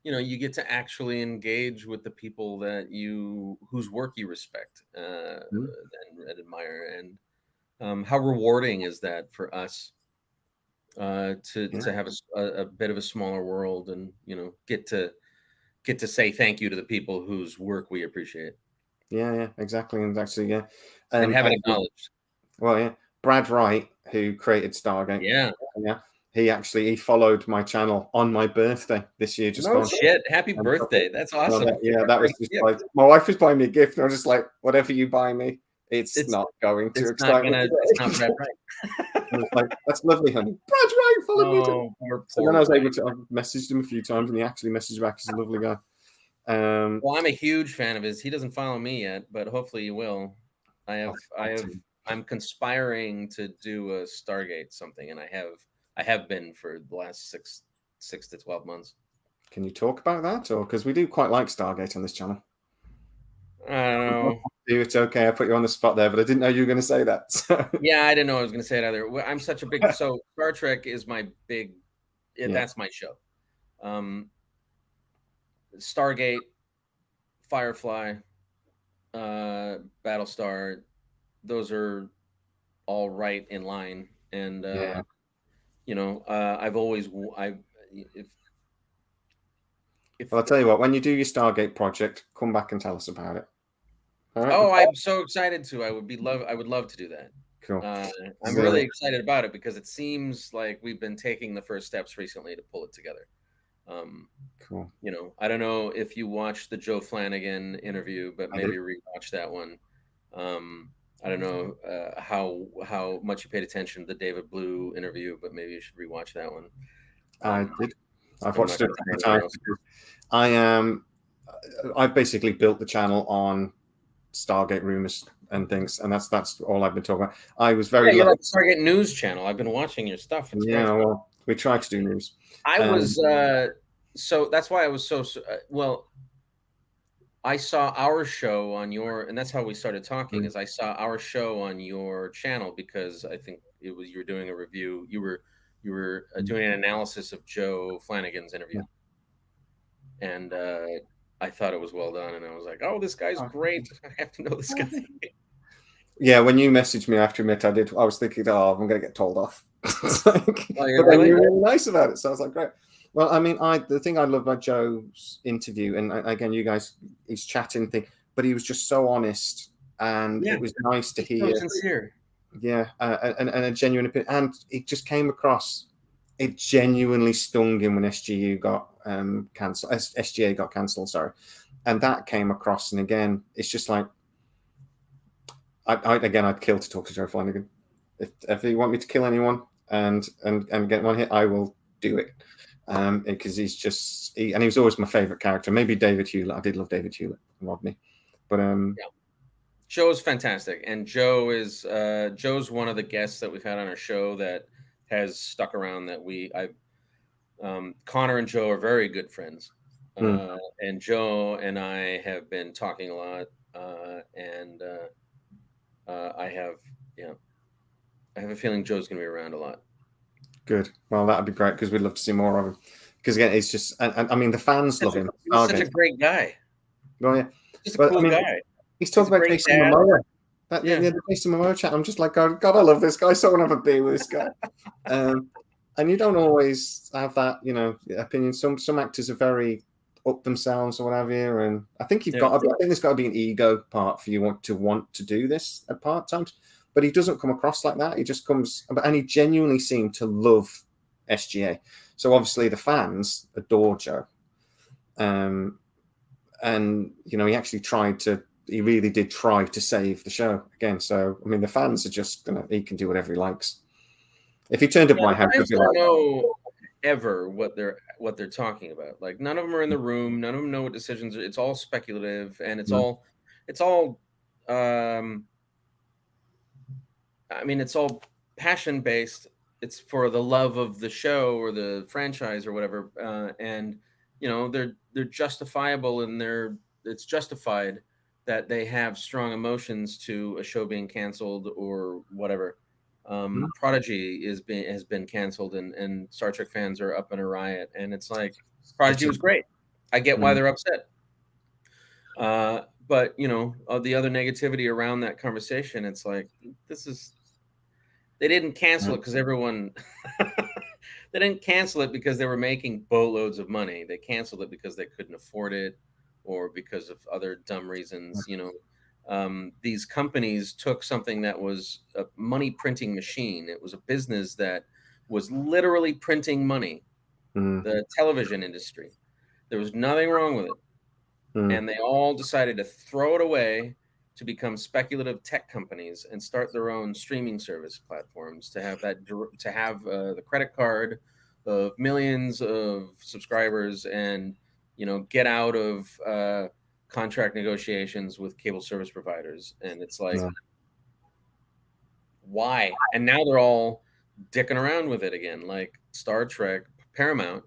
[SPEAKER 2] you get to actually engage with the people whose work you respect and admire, and how rewarding is that for us to have a bit of a smaller world, and get to say thank you to the people whose work we appreciate.
[SPEAKER 1] Yeah, exactly, and actually,
[SPEAKER 2] and have it acknowledged.
[SPEAKER 1] Well, yeah, Brad Wright, who created Stargate,
[SPEAKER 2] yeah,
[SPEAKER 1] he followed my channel on my birthday this year. Just
[SPEAKER 2] shit! Happy birthday! That's awesome.
[SPEAKER 1] That was just like my wife was buying me a gift, and I was just like, whatever you buy me, it's not going to excite me.
[SPEAKER 2] It's not Brad Wright.
[SPEAKER 1] I was like, that's lovely, honey. Brad Wright followed me. So then I was able to. I messaged him a few times, and he actually messaged back. He's a lovely guy.
[SPEAKER 2] Well, I'm a huge fan of his. He doesn't follow me yet, but hopefully he will. I'm conspiring to do a Stargate something, and I have been for the last six to 12 months.
[SPEAKER 1] Can you talk about that, or because we do quite like Stargate on this channel?
[SPEAKER 2] I don't know.
[SPEAKER 1] It's okay. I put you on the spot there, but I didn't know you were going to say that. So.
[SPEAKER 2] Yeah, I didn't know I was going to say it either. I'm such a big so Star Trek is my big. That's my show. Stargate, Firefly, Battlestar, those are all right in line, and I've always if
[SPEAKER 1] well, I'll tell you what, when you do your Stargate project, come back and tell us about it.
[SPEAKER 2] Right? Oh, I'm so excited to. I would love to do that.
[SPEAKER 1] Cool.
[SPEAKER 2] I'm really excited about it because it seems like we've been taking the first steps recently to pull it together.
[SPEAKER 1] Cool.
[SPEAKER 2] I don't know if you watched the Joe Flanagan interview, but maybe rewatch that one. I don't know how much you paid attention to the David Blue interview, but maybe you should rewatch that one.
[SPEAKER 1] I did. I've watched it a few times. I've basically built the channel on Stargate rumors and things, and that's all I've been talking about. I was very
[SPEAKER 2] you're like Stargate News channel. I've been watching your stuff. It's great.
[SPEAKER 1] Well, we try to do news.
[SPEAKER 2] I was so that's why I was so well. I saw our show on your, and that's how we started talking. Is I saw our show on your channel because I think you were doing a review. You were doing an analysis of Joe Flanagan's interview, and I thought it was well done. And I was like, "Oh, this guy's great. I have to know this guy."
[SPEAKER 1] Yeah, when you messaged me after it, I was thinking, "Oh, I'm going to get told off." But
[SPEAKER 2] you're
[SPEAKER 1] really nice about it, so I was like, "Great." Well, I mean, the thing I love about Joe's interview, and again, you guys, he's chatting thing, but he was just so honest, and it was nice to hear.
[SPEAKER 2] So sincere.
[SPEAKER 1] Yeah, and a genuine opinion, and it just came across. It genuinely stung him when SGU got cancelled. SGA got cancelled, sorry, and that came across. And again, it's just like, I'd kill to talk to Joe Flanagan. If you want me to kill anyone and get one hit, I will do it. because he's just and he was always my favorite character. Maybe David Hewlett. I did love David Hewlett and Rodney, but
[SPEAKER 2] Yeah. Joe is fantastic, and Joe's one of the guests that we've had on our show that has stuck around. Connor and Joe are very good friends, and Joe and I have been talking a lot, and I have a feeling Joe's going to be around a lot.
[SPEAKER 1] Good. Well, that'd be great because we'd love to see more of him. Because again, it's just, and I mean, the fans love him.
[SPEAKER 2] He's such a great guy.
[SPEAKER 1] Oh yeah,
[SPEAKER 2] just a cool guy.
[SPEAKER 1] He's talking about Jason Momoa. The Jason Momoa chat. I'm just like, God, I love this guy. So I want to have a beer with this guy. And you don't always have that, opinion. Some actors are very up themselves or whatever, and I think I think there's got to be an ego part for you to want to do this at part times. But he doesn't come across like that. He just comes, and he genuinely seemed to love SGA. So obviously the fans adore Joe. And he really did try to save the show again. So I mean, the fans are just he can do whatever he likes. If he turned up my house,
[SPEAKER 2] I don't know ever what they're talking about. Like, none of them are in the room. None of them know what decisions. It's all speculative, and it's all. I mean, it's all passion based. It's for the love of the show or the franchise or whatever, and they're justifiable, and it's justified that they have strong emotions to a show being canceled or whatever. Prodigy has been canceled, and Star Trek fans are up in a riot, and it's like, Prodigy was great. I get why they're upset. But the other negativity around that conversation, it's like, they didn't cancel it because everyone they didn't cancel it because they were making boatloads of money. They canceled it because they couldn't afford it, or because of other dumb reasons. These companies took something that was a money printing machine. It was a business that was literally printing money. The television industry. There was nothing wrong with it. And they all decided to throw it away to become speculative tech companies and start their own streaming service platforms, to have the credit card of millions of subscribers, and get out of contract negotiations with cable service providers. And it's like, why? And now they're all dicking around with it again. Like Star Trek, Paramount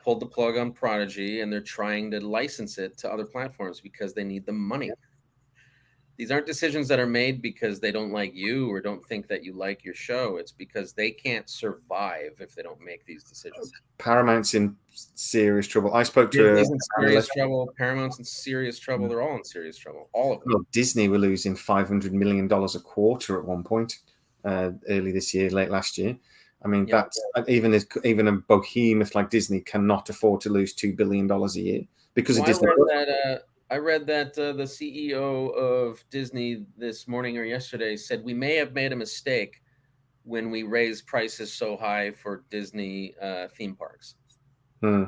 [SPEAKER 2] pulled the plug on Prodigy, and they're trying to license it to other platforms because they need the money. These aren't decisions that are made because they don't like you or don't think that you like your show. It's because they can't survive if they don't make these decisions.
[SPEAKER 1] Paramount's in serious trouble. I spoke to
[SPEAKER 2] Disney's in serious trouble. Paramount's in serious trouble. They're all in serious trouble. All of them.
[SPEAKER 1] Well, Disney were losing $500 million a quarter at one point, early this year, late last year. I mean, that's even a behemoth like Disney cannot afford to lose $2 billion a year because of Disney.
[SPEAKER 2] I read that the CEO of Disney this morning or yesterday said we may have made a mistake when we raised prices so high for Disney theme parks. We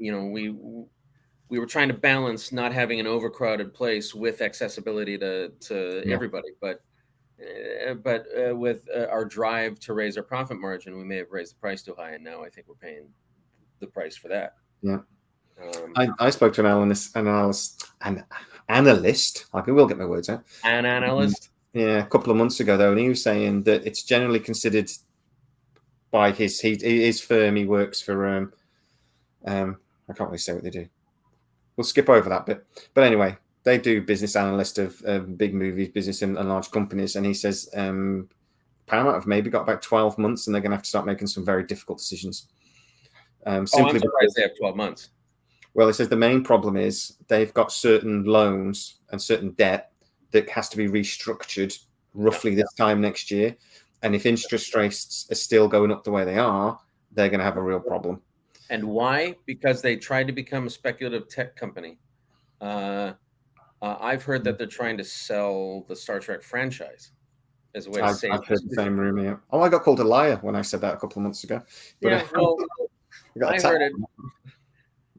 [SPEAKER 2] were trying to balance not having an overcrowded place with accessibility to everybody, but with our drive to raise our profit margin, we may have raised the price too high, and now I think we're paying the price for that.
[SPEAKER 1] Yeah. I spoke to an analyst. I will get my words out.
[SPEAKER 2] An analyst.
[SPEAKER 1] Yeah, a couple of months ago though, and he was saying that it's generally considered by his firm. He works for I can't really say what they do. We'll skip over that bit. But anyway, they do business analyst of big movies, business and large companies, and he says Paramount have maybe got about 12 months, and they're going to have to start making some very difficult decisions.
[SPEAKER 2] I'm surprised they have 12 months.
[SPEAKER 1] Well, it says the main problem is they've got certain loans and certain debt that has to be restructured roughly this time next year. And if interest rates are still going up the way they are, they're going to have a real problem.
[SPEAKER 2] And why? Because they tried to become a speculative tech company. I've heard that they're trying to sell the Star Trek franchise as a way to save.
[SPEAKER 1] I've heard the same rumor. Yeah. Oh, I got called a liar when I said that a couple of months ago. But,
[SPEAKER 2] I heard it.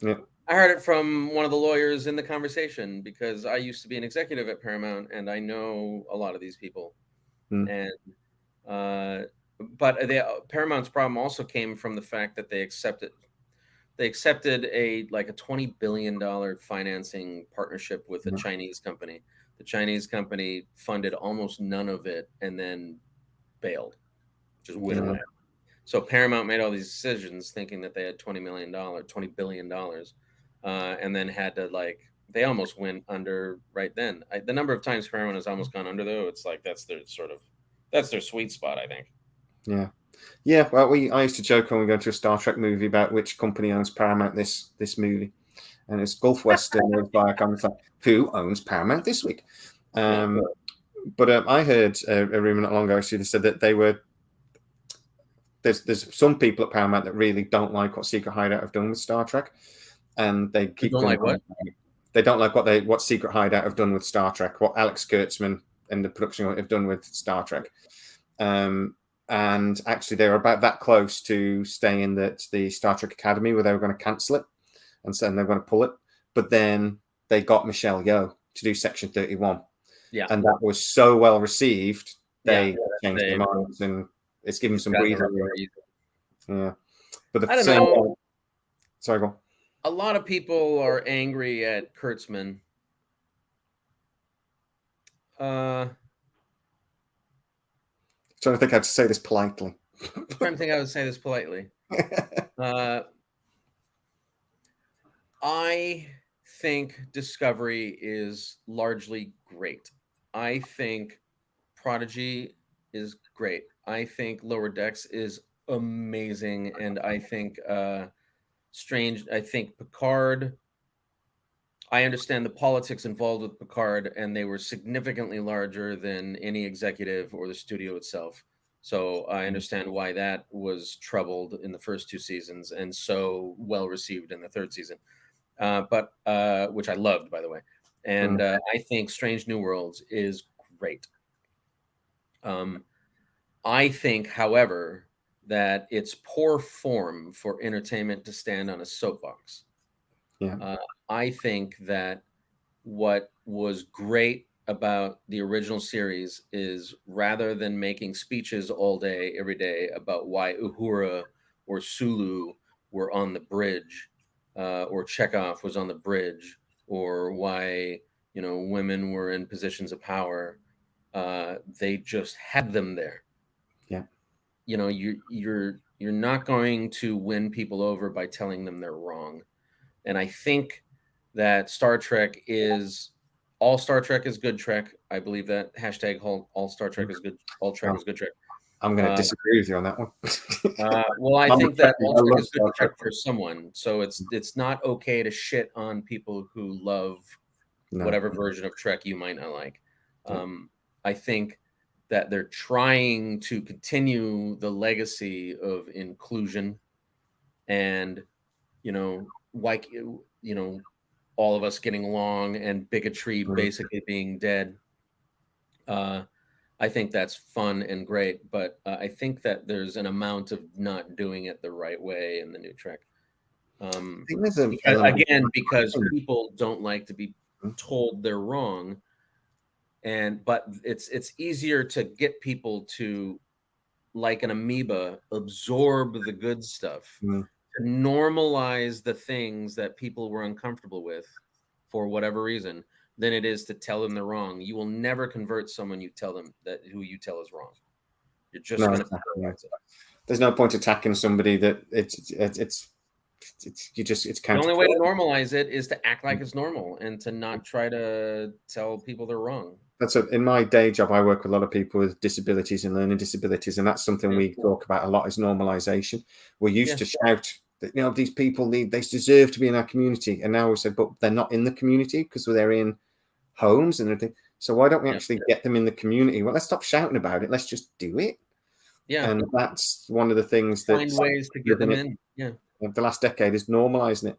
[SPEAKER 2] Yeah. I heard it from one of the lawyers in the conversation, because I used to be an executive at Paramount, and I know a lot of these people. And but Paramount's problem also came from the fact that they accepted they accepted a $20 billion financing partnership with a Chinese company. The Chinese company funded almost none of it and then bailed, just went away. So Paramount made all these decisions thinking that they had $20 billion, and then had to they almost went under right then. The number of times Paramount has almost gone under, though, it's like that's their sweet spot, I think.
[SPEAKER 1] Yeah. Yeah, well, I used to joke when we go to a Star Trek movie about which company owns Paramount this movie, and it's Gulf Western or Viacom. It's like, who owns Paramount this week? But I heard a rumor not long ago. Actually, they said that they were there's some people at Paramount that really don't like what Secret Hideout have done with Star Trek, and they keep
[SPEAKER 2] don't like what?
[SPEAKER 1] They don't like what Secret Hideout have done with Star Trek, what Alex Kurtzman and the production have done with Star Trek. And actually, they were about that close to staying at the Star Trek Academy, where they were going to cancel it, and so they're going to pull it. But then they got Michelle Yeoh to do Section 31, and that was so well received, they changed their minds, and it's given some breathing room. Yeah, but
[SPEAKER 2] I don't know.
[SPEAKER 1] Sorry, go.
[SPEAKER 2] A lot of people are angry at Kurtzman.
[SPEAKER 1] Trying to think how to say this politely.
[SPEAKER 2] I'm trying to think how to say this politely. I think Discovery is largely great. I think Prodigy is great. I think Lower Decks is amazing, and I think Strange. I think Picard. I understand the politics involved with Picard, and they were significantly larger than any executive or the studio itself. So I understand why that was troubled in the first 2 seasons and so well received in the 3rd season, but which I loved, by the way. And I think Strange New Worlds is great. I think, however, that it's poor form for entertainment to stand on a soapbox. I think that what was great about the original series is, rather than making speeches all day, every day about why Uhura or Sulu were on the bridge, or Chekhov was on the bridge, or why women were in positions of power, they just had them there. You're not going to win people over by telling them they're wrong. And I think that Star Trek is good Trek. I believe that hashtag all Star Trek is good. All Trek is good Trek.
[SPEAKER 1] I'm going to disagree with you on that one.
[SPEAKER 2] Well, I think that all Trek is good Trek for someone. So it's not okay to shit on people who love whatever version of Trek you might not like. I think that they're trying to continue the legacy of inclusion and, all of us getting along and bigotry basically being dead. I think that's fun and great, but I think that there's an amount of not doing it the right way in the new Trek. Because people don't like to be told they're wrong, but it's easier to get people to, like an amoeba, absorb the good stuff, to normalize the things that people were uncomfortable with for whatever reason, than it is to tell them they're wrong. You will never convert someone you tell them that who you tell is wrong. You're just going to.
[SPEAKER 1] There's no point attacking somebody that it's
[SPEAKER 2] the only way to normalize it is to act like it's normal and to not try to tell people they're wrong.
[SPEAKER 1] In my day job, I work with a lot of people with disabilities and learning disabilities, and that's something we talk about a lot, is normalization. We're used to shout that these people they deserve to be in our community, and now we said, but they're not in the community because they're in homes and everything. So why don't we actually get them in the community? Well, let's stop shouting about it. Let's just do it. And that's one of the things that
[SPEAKER 2] find ways to get them in.
[SPEAKER 1] The last decade is normalizing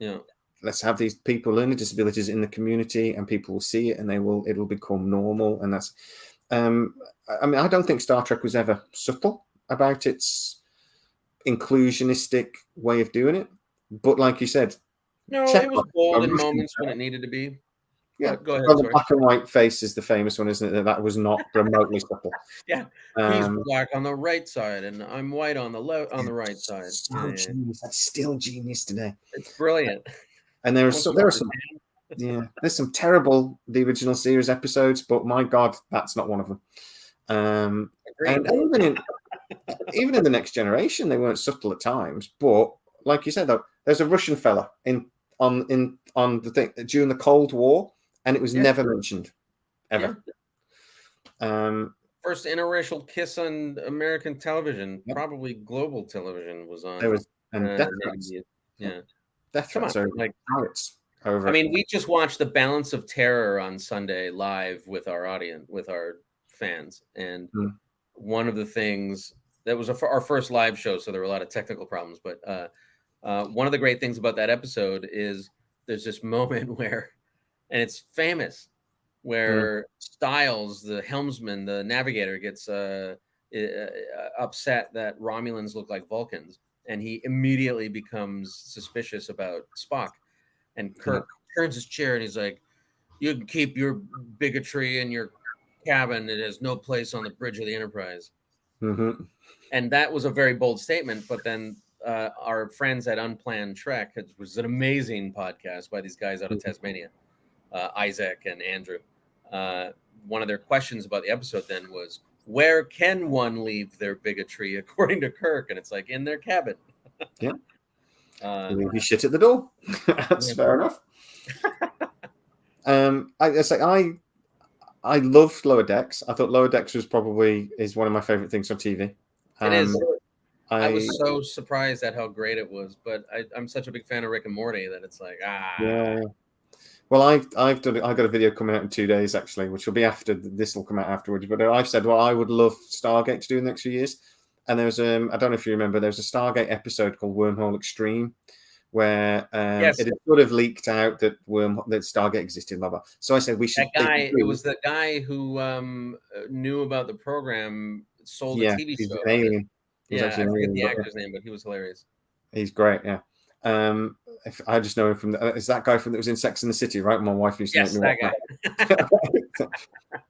[SPEAKER 1] it. Let's have these people learning disabilities in the community, and people will see it, and it'll become normal. And that's, I don't think Star Trek was ever subtle about its inclusionistic way of doing it. But like you said,
[SPEAKER 2] no, it was bold in moments when it needed to be.
[SPEAKER 1] Yeah.
[SPEAKER 2] Go ahead.
[SPEAKER 1] Well, the
[SPEAKER 2] Sorry.
[SPEAKER 1] black and white face is the famous one, isn't it? That was not remotely subtle.
[SPEAKER 2] Yeah, he's black on the right side, and I'm white on the right side.
[SPEAKER 1] So genius. That's still genius today.
[SPEAKER 2] It's brilliant.
[SPEAKER 1] And there are some there's some terrible the original series episodes, but my God, that's not one of them. And even in the Next Generation, they weren't subtle at times. But like you said, though, there's a Russian fella on the thing during the Cold War, and it was never mentioned ever.
[SPEAKER 2] First interracial kiss on American television, probably global television, was on.
[SPEAKER 1] There was death threats.
[SPEAKER 2] Yeah,
[SPEAKER 1] death threats are like over.
[SPEAKER 2] I mean, we just watched The Balance of Terror on Sunday live with our audience, with our fans, and one of the things that was our first live show, so there were a lot of technical problems. But one of the great things about that episode is there's this moment where, and it's famous, where Styles, the helmsman, the navigator, gets upset that Romulans look like Vulcans, and he immediately becomes suspicious about Spock. And Kirk turns his chair and he's like, "You can keep your bigotry in your cabin. It has no place on the bridge of the Enterprise." And that was a very bold statement. But then our friends at Unplanned Trek, it was an amazing podcast by these guys out of Tasmania, Isaac and Andrew. One of their questions about the episode then was, where can one leave their bigotry according to Kirk? And it's like, in their cabin.
[SPEAKER 1] Yeah. He shit at the door. That's fair enough. I loved Lower Decks. I thought Lower Decks is one of my favorite things on TV.
[SPEAKER 2] It is. I was so surprised at how great it was, but I'm such a big fan of Rick and Morty that it's like,
[SPEAKER 1] Yeah. Well, I've got a video coming out in 2 days actually, which will be after this will come out afterwards. But I've said, well, I would love Stargate to do in the next few years. And there was I don't know if you remember, there was a Stargate episode called Wormhole Extreme, where it had sort of leaked out that Stargate existed, blah blah. So I said we should.
[SPEAKER 2] It was the guy who knew about the program, sold a TV
[SPEAKER 1] he's
[SPEAKER 2] show.
[SPEAKER 1] An alien.
[SPEAKER 2] I forget the actor's name, but he was hilarious.
[SPEAKER 1] He's great. Yeah. I just know him from is that guy that was in Sex and the City, right? My wife used to make me watch that.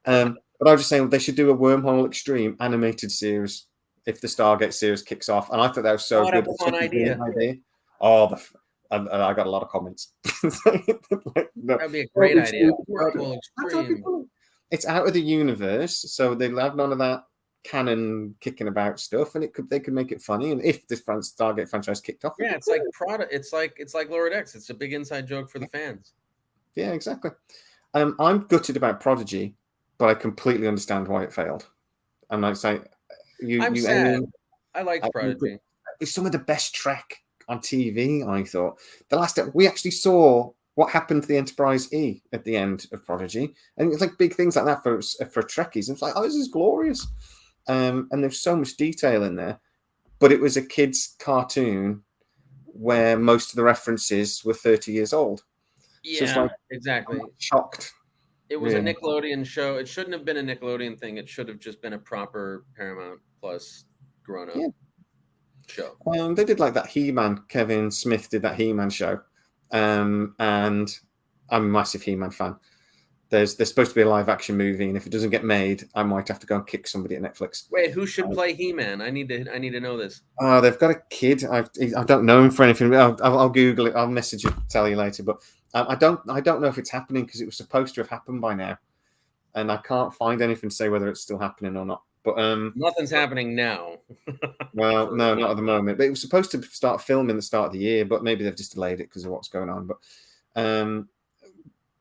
[SPEAKER 1] But I was just saying they should do a Wormhole Extreme animated series if the Stargate series kicks off, and I thought that was so good.
[SPEAKER 2] What a fun idea!
[SPEAKER 1] Oh, I got a lot of comments.
[SPEAKER 2] That'd be a great idea. Wormhole Extreme.
[SPEAKER 1] It's out of the universe, so they'll have none of that canon kicking about stuff, and they could make it funny. And if this Stargate franchise kicked off,
[SPEAKER 2] it's like it's like Lower Decks. It's a big inside joke for the fans.
[SPEAKER 1] Yeah, exactly. I'm gutted about Prodigy, but I completely understand why it failed. And like say,
[SPEAKER 2] I'm sad. I liked Prodigy.
[SPEAKER 1] It's some of the best Trek on TV. I thought we actually saw what happened to the Enterprise E at the end of Prodigy, and it's like big things like that for Trekkies. It's like, oh, this is glorious. And there's so much detail in there, but it was a kid's cartoon where most of the references were 30 years old.
[SPEAKER 2] Yeah, so exactly.
[SPEAKER 1] I'm shocked.
[SPEAKER 2] It was a Nickelodeon show. It shouldn't have been a Nickelodeon thing. It should have just been a proper Paramount Plus grown-up show.
[SPEAKER 1] They did like that He-Man. Kevin Smith did that He-Man show, and I'm a massive He-Man fan. There's supposed to be a live action movie, and if it doesn't get made, I might have to go and kick somebody at Netflix.
[SPEAKER 2] Wait, who should play He-Man? I need to know this.
[SPEAKER 1] They've got a kid. I don't know him for anything. I'll Google it. I'll message you, tell you later. But I don't know if it's happening because it was supposed to have happened by now, and I can't find anything to say whether it's still happening or not. But
[SPEAKER 2] nothing's happening now.
[SPEAKER 1] Well, no, not at the moment. But it was supposed to start filming at the start of the year, but maybe they've just delayed it because of what's going on.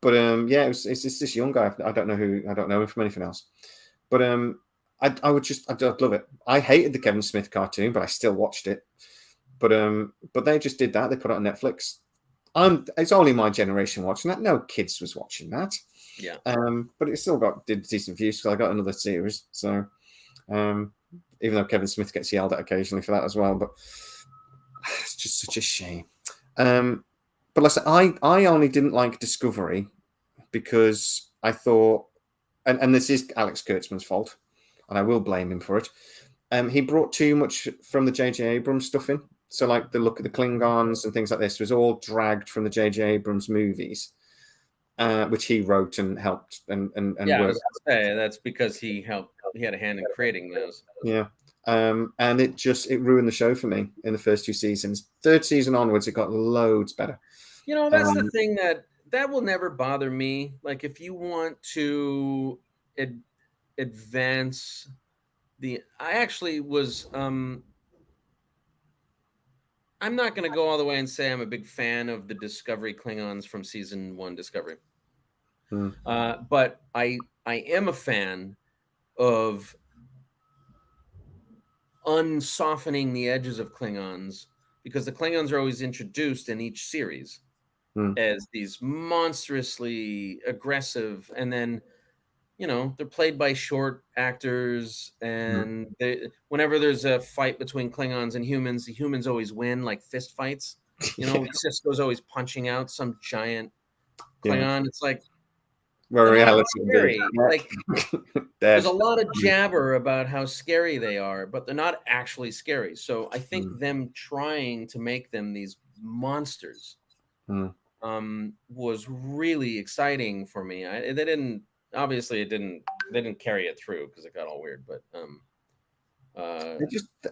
[SPEAKER 1] It's this young guy. I don't know him from anything else. But I'd love it. I hated the Kevin Smith cartoon, but I still watched it. But they just did that. They put it on Netflix. It's only my generation watching that. No kids was watching that.
[SPEAKER 2] Yeah.
[SPEAKER 1] But it still did decent views because I got another series. So even though Kevin Smith gets yelled at occasionally for that as well, but it's just such a shame. But like I said, I only didn't like Discovery because I thought, and this is Alex Kurtzman's fault, and I will blame him for it. He brought too much from the J.J. Abrams stuff in. So like the look at the Klingons and things like this was all dragged from the J.J. Abrams movies. which he wrote and helped and
[SPEAKER 2] Yeah, I
[SPEAKER 1] worked.
[SPEAKER 2] was gonna say that's because he had a hand in creating those.
[SPEAKER 1] Yeah. And it ruined the show for me in the first 2 seasons. Third season onwards, it got loads better.
[SPEAKER 2] That's the thing that will never bother me. Like, if you want to advance I actually was I'm not going to go all the way and say I'm a big fan of the Discovery Klingons from season 1 Discovery. But I am a fan of unsoftening the edges of Klingons, because the Klingons are always introduced in each series as these monstrously aggressive, and then they're played by short actors, and whenever there's a fight between Klingons and humans, the humans always win, like fist fights. Cisco's always punching out some giant Klingon. It's like,
[SPEAKER 1] where
[SPEAKER 2] they're not
[SPEAKER 1] reality
[SPEAKER 2] scary. Like, there's a
[SPEAKER 1] dead.
[SPEAKER 2] lot of jabber about how scary they are, but they're not actually scary. So I think them trying to make them these monsters was really exciting for me. They didn't carry it through because it got all weird. But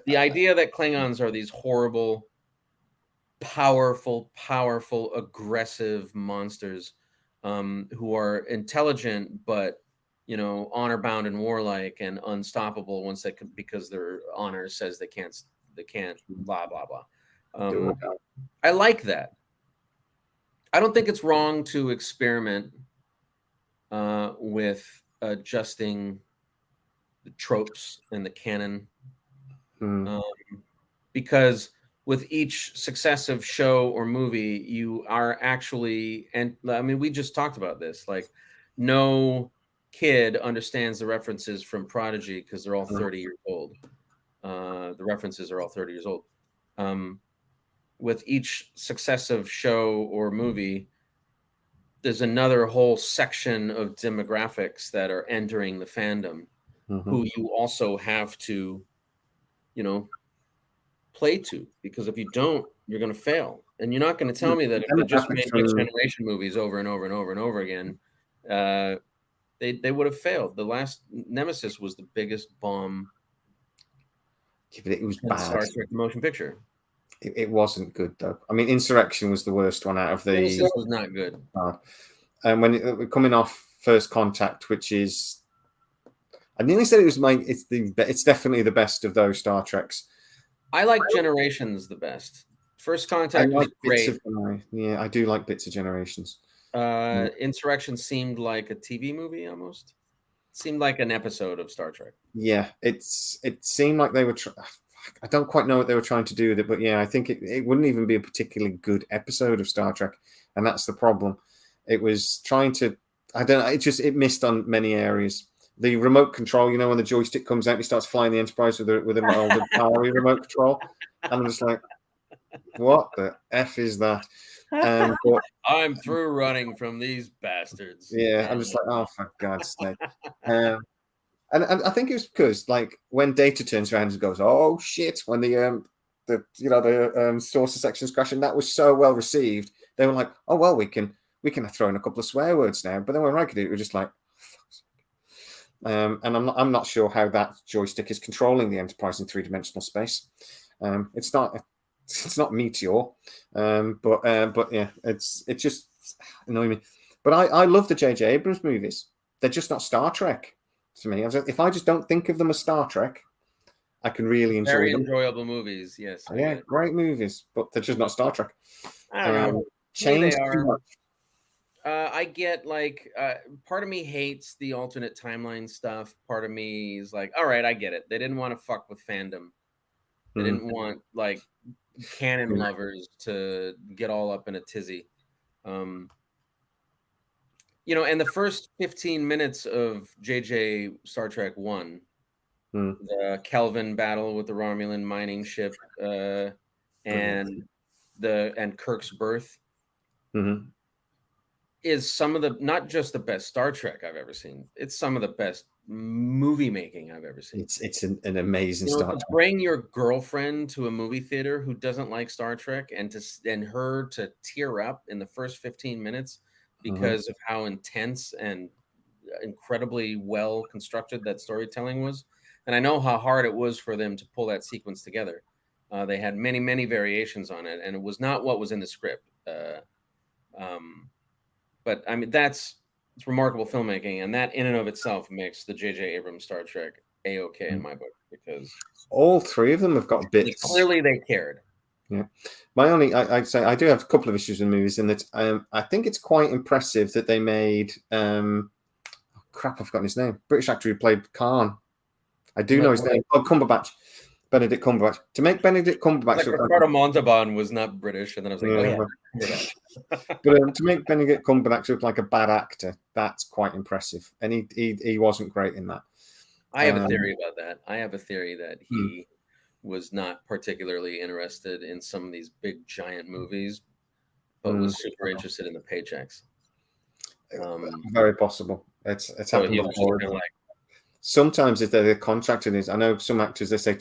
[SPEAKER 2] the idea that Klingons are these horrible, powerful, aggressive monsters who are intelligent but honor bound and warlike and unstoppable once they can, because their honor says they can't blah blah blah. I like that. I don't think it's wrong to experiment with adjusting the tropes and the canon, because with each successive show or movie, you are actually, and I mean, we just talked about this, like, no kid understands the references from Prodigy because they're all 30 years old. The references are all 30 years old. With each successive show or movie, there's another whole section of demographics that are entering the fandom who you also have to, play to, because if you don't, you're going to fail. And you're not going to tell me that if they just made Next Generation movies over and over and over and over again, they would have failed. The last Nemesis was the biggest bomb.
[SPEAKER 1] It was
[SPEAKER 2] in
[SPEAKER 1] bad.
[SPEAKER 2] Star Trek the motion picture.
[SPEAKER 1] It wasn't good though. I mean, Insurrection was the worst one out of the.
[SPEAKER 2] Nemesis was not good.
[SPEAKER 1] And when coming off First Contact, which is, I nearly said it was it's definitely the best of those Star Treks.
[SPEAKER 2] I like Generations the best. First Contact was great.
[SPEAKER 1] Yeah, I do like bits of Generations.
[SPEAKER 2] Insurrection seemed like a TV movie almost. It seemed like an episode of Star Trek.
[SPEAKER 1] Yeah, it seemed like they were. I don't quite know what they were trying to do with it, but yeah, I think it wouldn't even be a particularly good episode of Star Trek, and that's the problem. It was trying to. I don't know. It missed on many areas. The remote control, when the joystick comes out, and he starts flying the Enterprise with an older Atari remote control, and I'm just like, what the F is that? But,
[SPEAKER 2] I'm through running from these bastards.
[SPEAKER 1] Yeah, I'm just like, oh, for God's sake. And I think it was because, like, when Data turns around and goes, "Oh shit!" when the sources section's crashing, that was so well received. They were like, "Oh well, we can throw in a couple of swear words now." But then when Riker did it, we were just like, and I'm not sure how that joystick is controlling the Enterprise in 3-dimensional space. It's not Meteor, but yeah, it's just annoying me. But I love the J.J. Abrams movies. They're just not Star Trek to me. If I just don't think of them as Star Trek, I can really enjoy
[SPEAKER 2] Very
[SPEAKER 1] them.
[SPEAKER 2] enjoyable movies, yes.
[SPEAKER 1] Yeah, great movies, but they're just not Star Trek.
[SPEAKER 2] I don't know.
[SPEAKER 1] Changed too much.
[SPEAKER 2] I get, like, part of me hates the alternate timeline stuff. Part of me is like, all right, I get it. They didn't want to fuck with fandom. They didn't want, like, canon lovers to get all up in a tizzy. And the first 15 minutes of JJ Star Trek 1, the Kelvin battle with the Romulan mining ship, and Kirk's birth, is some of the, not just the best Star Trek I've ever seen, it's some of the best movie making I've ever seen.
[SPEAKER 1] It's an amazing Star Trek.
[SPEAKER 2] Bring your girlfriend to a movie theater who doesn't like Star Trek, and her to tear up in the first 15 minutes because of how intense and incredibly well constructed that storytelling was. And I know how hard it was for them to pull that sequence together. They had many, many variations on it, and it was not what was in the script. But I mean, it's remarkable filmmaking, and that in and of itself makes the J.J. Abrams Star Trek A-okay in my book, because
[SPEAKER 1] all three of them have got bits.
[SPEAKER 2] Clearly, they cared.
[SPEAKER 1] Yeah, I'd say I do have a couple of issues with movies, in that I think it's quite impressive that they made crap, I've forgotten his name. British actor who played Khan. I do know his name. Oh, Cumberbatch. Benedict Cumberbatch. To make Benedict Cumberbatch...
[SPEAKER 2] Like Ricardo Montalban was not British, and then I was like,
[SPEAKER 1] But to make Benedict Cumberbatch look like a bad actor, that's quite impressive. And he wasn't great in that.
[SPEAKER 2] I have a theory about that. I have a theory that he was not particularly interested in some of these big, giant movies, but was super interested in the paychecks.
[SPEAKER 1] Very possible. It's happened before. Sometimes if they're contracted, I know some actors, they say,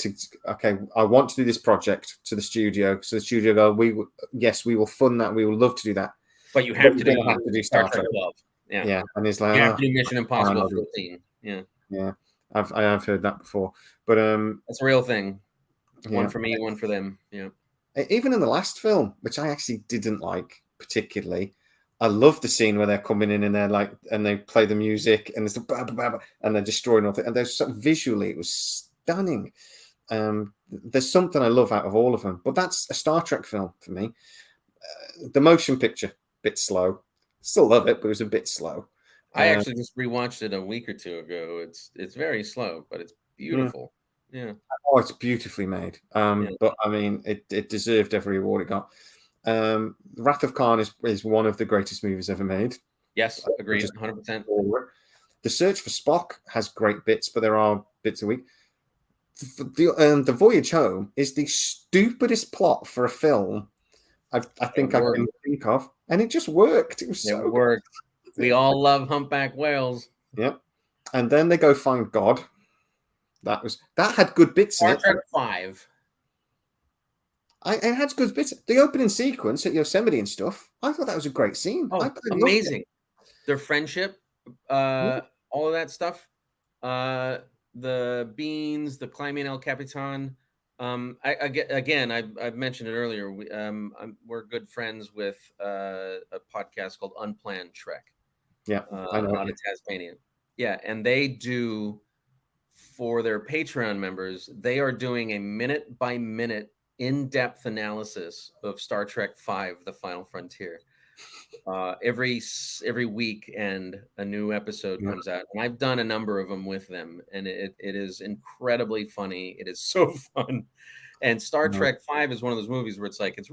[SPEAKER 1] okay, I want to do this project to the studio. So the studio go, we will fund that. We will love to do that.
[SPEAKER 2] But you have to
[SPEAKER 1] do Star Trek
[SPEAKER 2] 12.
[SPEAKER 1] Yeah. And it's like,
[SPEAKER 2] you have to do Mission Impossible 14.
[SPEAKER 1] Yeah. I have heard that before. But
[SPEAKER 2] that's a real thing. One for me, one for them. Yeah.
[SPEAKER 1] Even in the last film, which I actually didn't like particularly, I love the scene where they're coming in and they're like, and they play the music and it's and they're destroying all, and there's visually it was stunning. There's something I love out of all of them, but that's a Star Trek film for me. The motion picture, bit slow. Still love it, but it was a bit slow.
[SPEAKER 2] I actually just rewatched it a week or two ago. It's very slow, but it's beautiful. Yeah.
[SPEAKER 1] Oh, it's beautifully made. But I mean, it deserved every award it got. Wrath of Khan is one of the greatest movies ever made.
[SPEAKER 2] Yes, agreed, 100%.
[SPEAKER 1] The Search for Spock has great bits, but there are bits a week. The Voyage Home is the stupidest plot for a film I think I can think of, and it just worked. It
[SPEAKER 2] worked. We all love humpback whales.
[SPEAKER 1] Yep. And then they go find God. That had good bits in it.
[SPEAKER 2] Star Trek 5.
[SPEAKER 1] It had good bits. The opening sequence at Yosemite and stuff, I thought that was a great scene.
[SPEAKER 2] Oh, amazing. Their friendship, all of that stuff. The beans, the climbing El Capitan. I've mentioned it earlier. We're good friends with a podcast called Unplanned Trek.
[SPEAKER 1] Yeah, I know.
[SPEAKER 2] Out of Tasmania. Yeah, and they do, for their Patreon members, they are doing a minute-by-minute in-depth analysis of Star Trek V: The Final Frontier. Every week, and a new episode comes out, and I've done a number of them with them, and it is incredibly funny. It is so fun. And Star Trek V is one of those movies where it's like, it's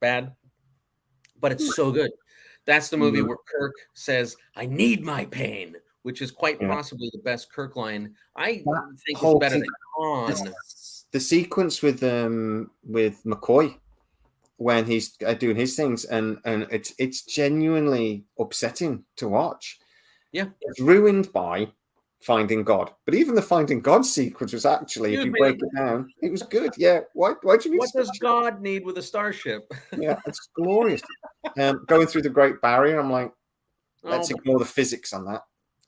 [SPEAKER 2] bad, but it's so good. That's the movie where Kirk says, "I need my pain," which is quite possibly the best Kirk line. I think it's better than Khan.
[SPEAKER 1] The sequence with McCoy when he's doing his things, and it's genuinely upsetting to watch.
[SPEAKER 2] Yeah,
[SPEAKER 1] it's ruined by Finding God, but even the Finding God sequence was actually, if you break it down, it was good. Yeah, why do you need?
[SPEAKER 2] What does God need with a starship?
[SPEAKER 1] Yeah, it's glorious. Going through the Great Barrier, I'm like, let's ignore the physics on that.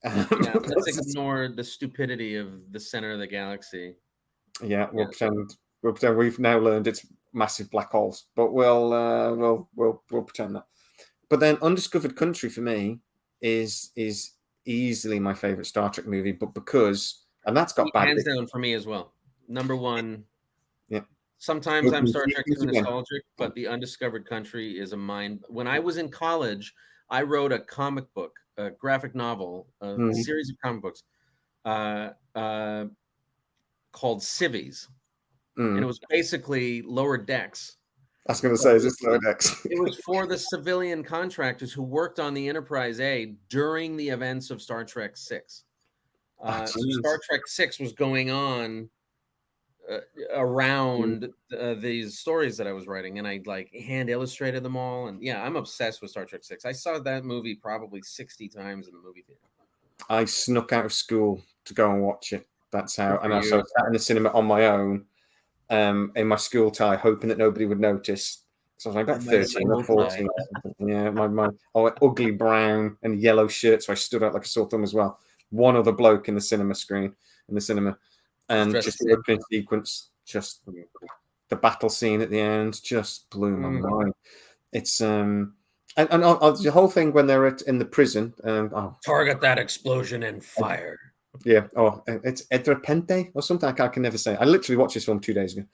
[SPEAKER 2] Let's ignore the stupidity of the center of the galaxy.
[SPEAKER 1] Yeah, we'll pretend we've now learned it's massive black holes, but we'll pretend that. But then Undiscovered Country for me is easily my favorite Star Trek movie, but that's got bad
[SPEAKER 2] hands down for me as well. Number one.
[SPEAKER 1] Yeah.
[SPEAKER 2] Sometimes I'm Star Trek too nostalgic, but the Undiscovered Country is a mind. When I was in college, I wrote a comic book, a graphic novel, a series of comic books called Civvies. And it was basically Lower Decks.
[SPEAKER 1] I was going to say, is this Lower Decks?
[SPEAKER 2] It was for the civilian contractors who worked on the Enterprise A during the events of Star Trek 6. Star Trek 6 was going on around these stories that I was writing, and I hand illustrated them all. And I'm obsessed with Star Trek 6. I saw that movie probably 60 times in the movie theater.
[SPEAKER 1] I snuck out of school to go and watch it. That's how. And I sat in the cinema on my own, in my school tie, hoping that nobody would notice. So I was about 13 or 14. Yeah, my ugly brown and yellow shirt, so I stood out like a sore thumb as well. One other bloke in the cinema, and just the opening sequence, just the battle scene at the end, just blew my mind. It's and the whole thing when they're in the prison.
[SPEAKER 2] Target that explosion and fire.
[SPEAKER 1] Yeah. Oh, it's Edrepente or something. I can never say. I literally watched this film 2 days ago.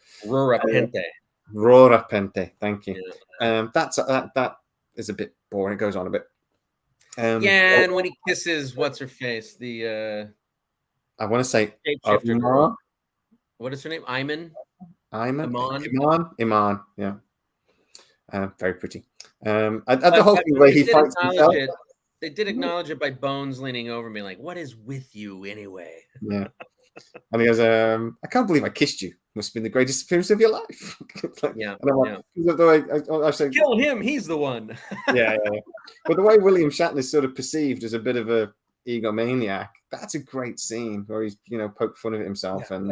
[SPEAKER 1] Rorapente. Thank you. Yeah. That is a bit boring. It goes on a bit.
[SPEAKER 2] And when he kisses what's her face, the
[SPEAKER 1] I want to say
[SPEAKER 2] shapeshifter. What is her name? Iman.
[SPEAKER 1] Iman. Yeah. Very pretty. The whole thing where he fights himself.
[SPEAKER 2] They did acknowledge it by Bones leaning over me, like, "What is with you anyway?"
[SPEAKER 1] Yeah. And he goes, "I can't believe I kissed you. Must have been the greatest experience of your life."
[SPEAKER 2] Yeah.
[SPEAKER 1] And I'm like, I say,
[SPEAKER 2] kill him. He's the one.
[SPEAKER 1] yeah. But the way William Shatner's sort of perceived as a bit of a egomaniac, that's a great scene where he's poked fun of it himself. And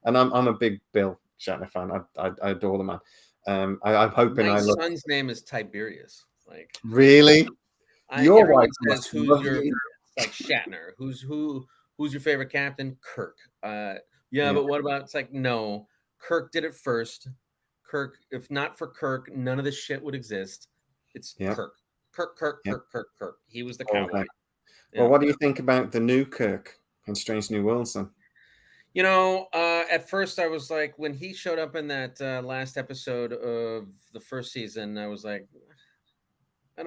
[SPEAKER 1] I'm a big Bill Shatner fan. I adore the man. I'm hoping
[SPEAKER 2] my son's name is Tiberius. Like,
[SPEAKER 1] really?
[SPEAKER 2] Everyone says who's your like Shatner? Who's your favorite captain? Kirk. Yeah, but what about? It's like, no, Kirk did it first. Kirk. If not for Kirk, none of this shit would exist. It's Kirk. Kirk. He was the cowboy.
[SPEAKER 1] Well, what do you think about the new Kirk in Strange New Worlds then?
[SPEAKER 2] At first I was like, when he showed up in that last episode of the first season, I was like, I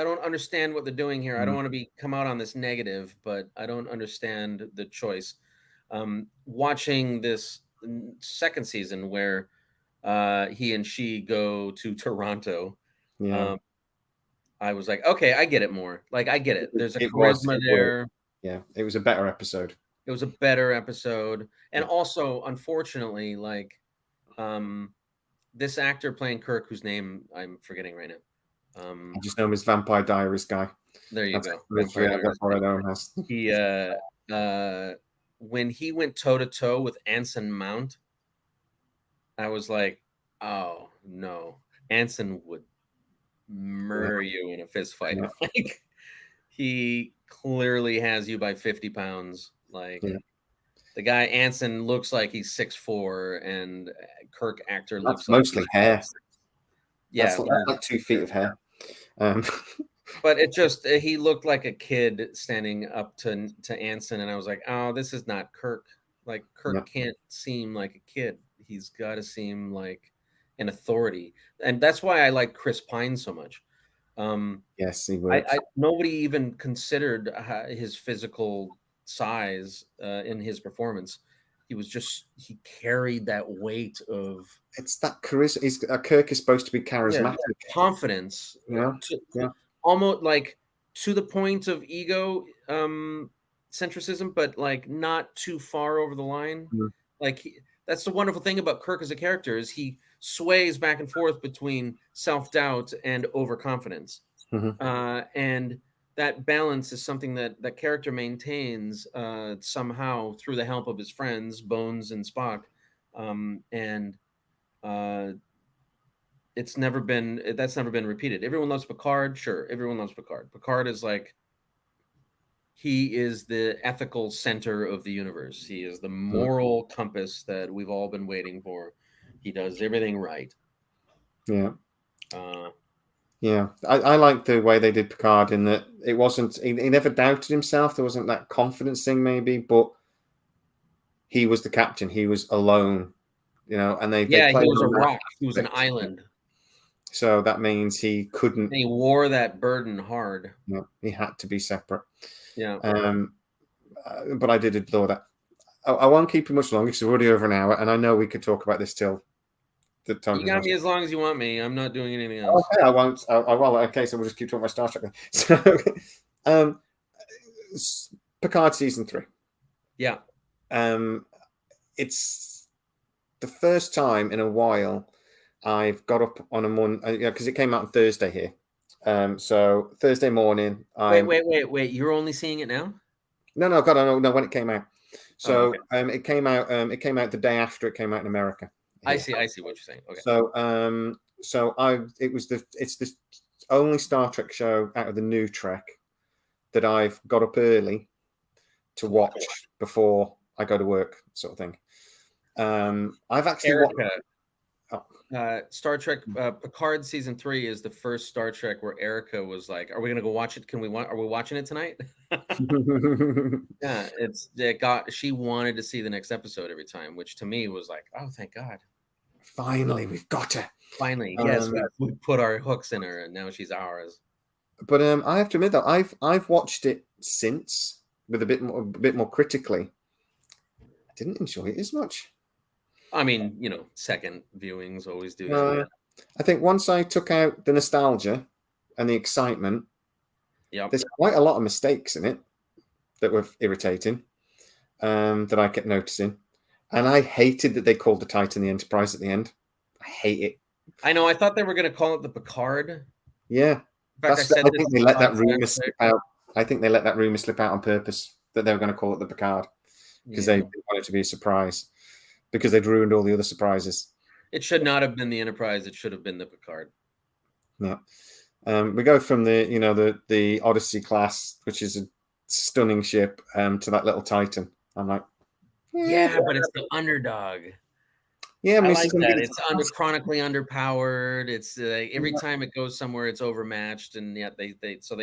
[SPEAKER 2] don't understand what they're doing here. I don't want to come out on this negative, but I don't understand the choice. Watching this second season where he and she go to Toronto, I was like, okay, I get it more. Like, I get it. There's a charisma there.
[SPEAKER 1] Yeah, it was a better episode.
[SPEAKER 2] It was a better episode. And also, unfortunately, like, this actor playing Kirk, whose name I'm forgetting right now.
[SPEAKER 1] I just know him as Vampire Diaries guy.
[SPEAKER 2] There you go.
[SPEAKER 1] That's what I know him as.
[SPEAKER 2] He when he went toe to toe with Anson Mount, I was like, oh no, Anson would murder you in a fist fight. Yeah. Like, he clearly has you by 50 pounds. Like, the guy Anson looks like he's 6'4", and Kirk actor looks
[SPEAKER 1] mostly
[SPEAKER 2] like
[SPEAKER 1] hair.
[SPEAKER 2] Yeah,
[SPEAKER 1] that's like 2 feet of hair.
[SPEAKER 2] But it just he looked like a kid standing up to Anson, and I was like, oh, this is not Kirk. Like, Kirk can't seem like a kid. He's got to seem like an authority, and that's why I like Chris Pine so much.
[SPEAKER 1] Yes, he works.
[SPEAKER 2] Nobody even considered his physical size in his performance. He carried that weight of.
[SPEAKER 1] It's that charisma. Kirk is supposed to be charismatic,
[SPEAKER 2] confidence. Almost like to the point of ego centricism, but like not too far over the line. Like, that's the wonderful thing about Kirk as a character, is he sways back and forth between self-doubt and overconfidence. And that balance is something that that character maintains somehow through the help of his friends, Bones and Spock. That's never been repeated. Everyone loves Picard. Sure. Everyone loves Picard. Picard is like, he is the ethical center of the universe. He is the moral compass that we've all been waiting for. He does everything right.
[SPEAKER 1] Yeah. I like the way they did Picard, in that it wasn't, he never doubted himself. There wasn't that confidence thing maybe, but he was the captain. He was alone, and they
[SPEAKER 2] he was a rock. He was an island.
[SPEAKER 1] So that means he couldn't.
[SPEAKER 2] And he wore that burden hard.
[SPEAKER 1] He had to be separate.
[SPEAKER 2] Yeah.
[SPEAKER 1] But I did adore that. I won't keep you much longer because we're already over an hour, and I know we could talk about this till the time.
[SPEAKER 2] You got me as long as you want me. I'm not doing anything else.
[SPEAKER 1] Okay, I won't. Okay, so we'll just keep talking about Star Trek. So, Picard season 3.
[SPEAKER 2] Yeah.
[SPEAKER 1] It's the first time in a while I've got up on a Monday, because it came out on Thursday here. So Thursday morning.
[SPEAKER 2] Wait! You're only seeing it now?
[SPEAKER 1] No, God, I don't know when it came out. So it came out the day after it came out in America.
[SPEAKER 2] Here. I see what you're saying. Okay.
[SPEAKER 1] So So it's the only Star Trek show out of the new Trek that I've got up early to watch before I go to work, sort of thing. I've actually watched.
[SPEAKER 2] Star Trek Picard season 3 is the first Star Trek where Erica was like, "Are we gonna go watch it? Are we watching it tonight?" Yeah, she wanted to see the next episode every time, which to me was like, "Oh, thank God!
[SPEAKER 1] Finally, we've got her.
[SPEAKER 2] Finally, yes, we put our hooks in her, and now she's ours."
[SPEAKER 1] But I have to admit that I've watched it since with a bit more critically. I didn't enjoy it as much.
[SPEAKER 2] I mean, second viewings always do that.
[SPEAKER 1] I think once I took out the nostalgia and the excitement,
[SPEAKER 2] yeah,
[SPEAKER 1] there's quite a lot of mistakes in it that were irritating, that I kept noticing. And I hated that they called the Titan the Enterprise at the end. I hate it.
[SPEAKER 2] I know. I thought they were going to call it the Picard.
[SPEAKER 1] Yeah.
[SPEAKER 2] In fact, I
[SPEAKER 1] think they let that rumor slip out. I think they let that rumor slip out on purpose that they were going to call it the Picard because they wanted it to be a surprise, because they'd ruined all the other surprises.
[SPEAKER 2] It should not have been the Enterprise. It should have been the Picard.
[SPEAKER 1] Yeah. We go from the Odyssey class, which is a stunning ship, to that little Titan. I'm like,
[SPEAKER 2] yeah, but it's the underdog.
[SPEAKER 1] Yeah,
[SPEAKER 2] I like that. It's chronically underpowered. It's every time it goes somewhere, it's overmatched, and yet they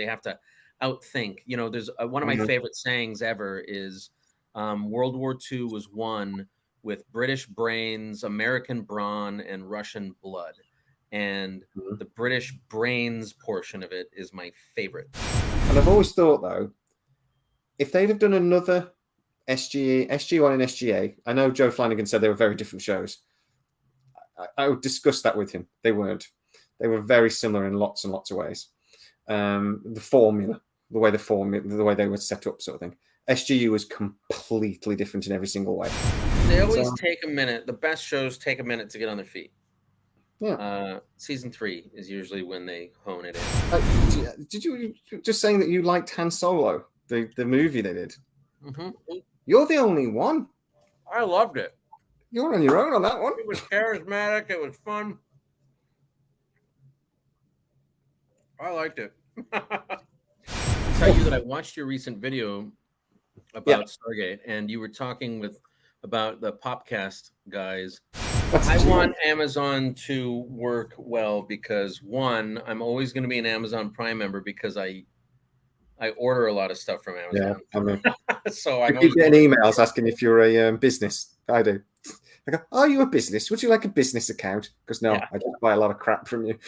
[SPEAKER 2] have to outthink. There's one of my favorite sayings ever is, World War II was won with British brains, American brawn, and Russian blood. And the British brains portion of it is my favorite.
[SPEAKER 1] And I've always thought, though, if they'd have done another SG1 and SGA, I know Joe Flanagan said they were very different shows. I would discuss that with him. They weren't. They were very similar in lots and lots of ways. The formula, the way they were set up, sort of thing. SGU was completely different in every single way.
[SPEAKER 2] They always take a minute. The best shows take a minute to get on their feet.
[SPEAKER 1] Yeah.
[SPEAKER 2] Season 3 is usually when they hone it in.
[SPEAKER 1] Did you just saying that you liked Han Solo, the movie they did?
[SPEAKER 2] Mm-hmm.
[SPEAKER 1] You're the only one.
[SPEAKER 2] I loved it.
[SPEAKER 1] You're on your own on that one.
[SPEAKER 2] It was charismatic. It was fun. I liked it. Tell you that I watched your recent video about Stargate, and you were talking about the Popcast guys. I want Amazon to work well because, one, I'm always going to be an Amazon Prime member because I order a lot of stuff from Amazon.
[SPEAKER 1] Yeah, I mean,
[SPEAKER 2] so I'm
[SPEAKER 1] you get emails asking if you're a business. I do. I go, are you a business? Would you like a business account? Because no, I just buy a lot of crap from you.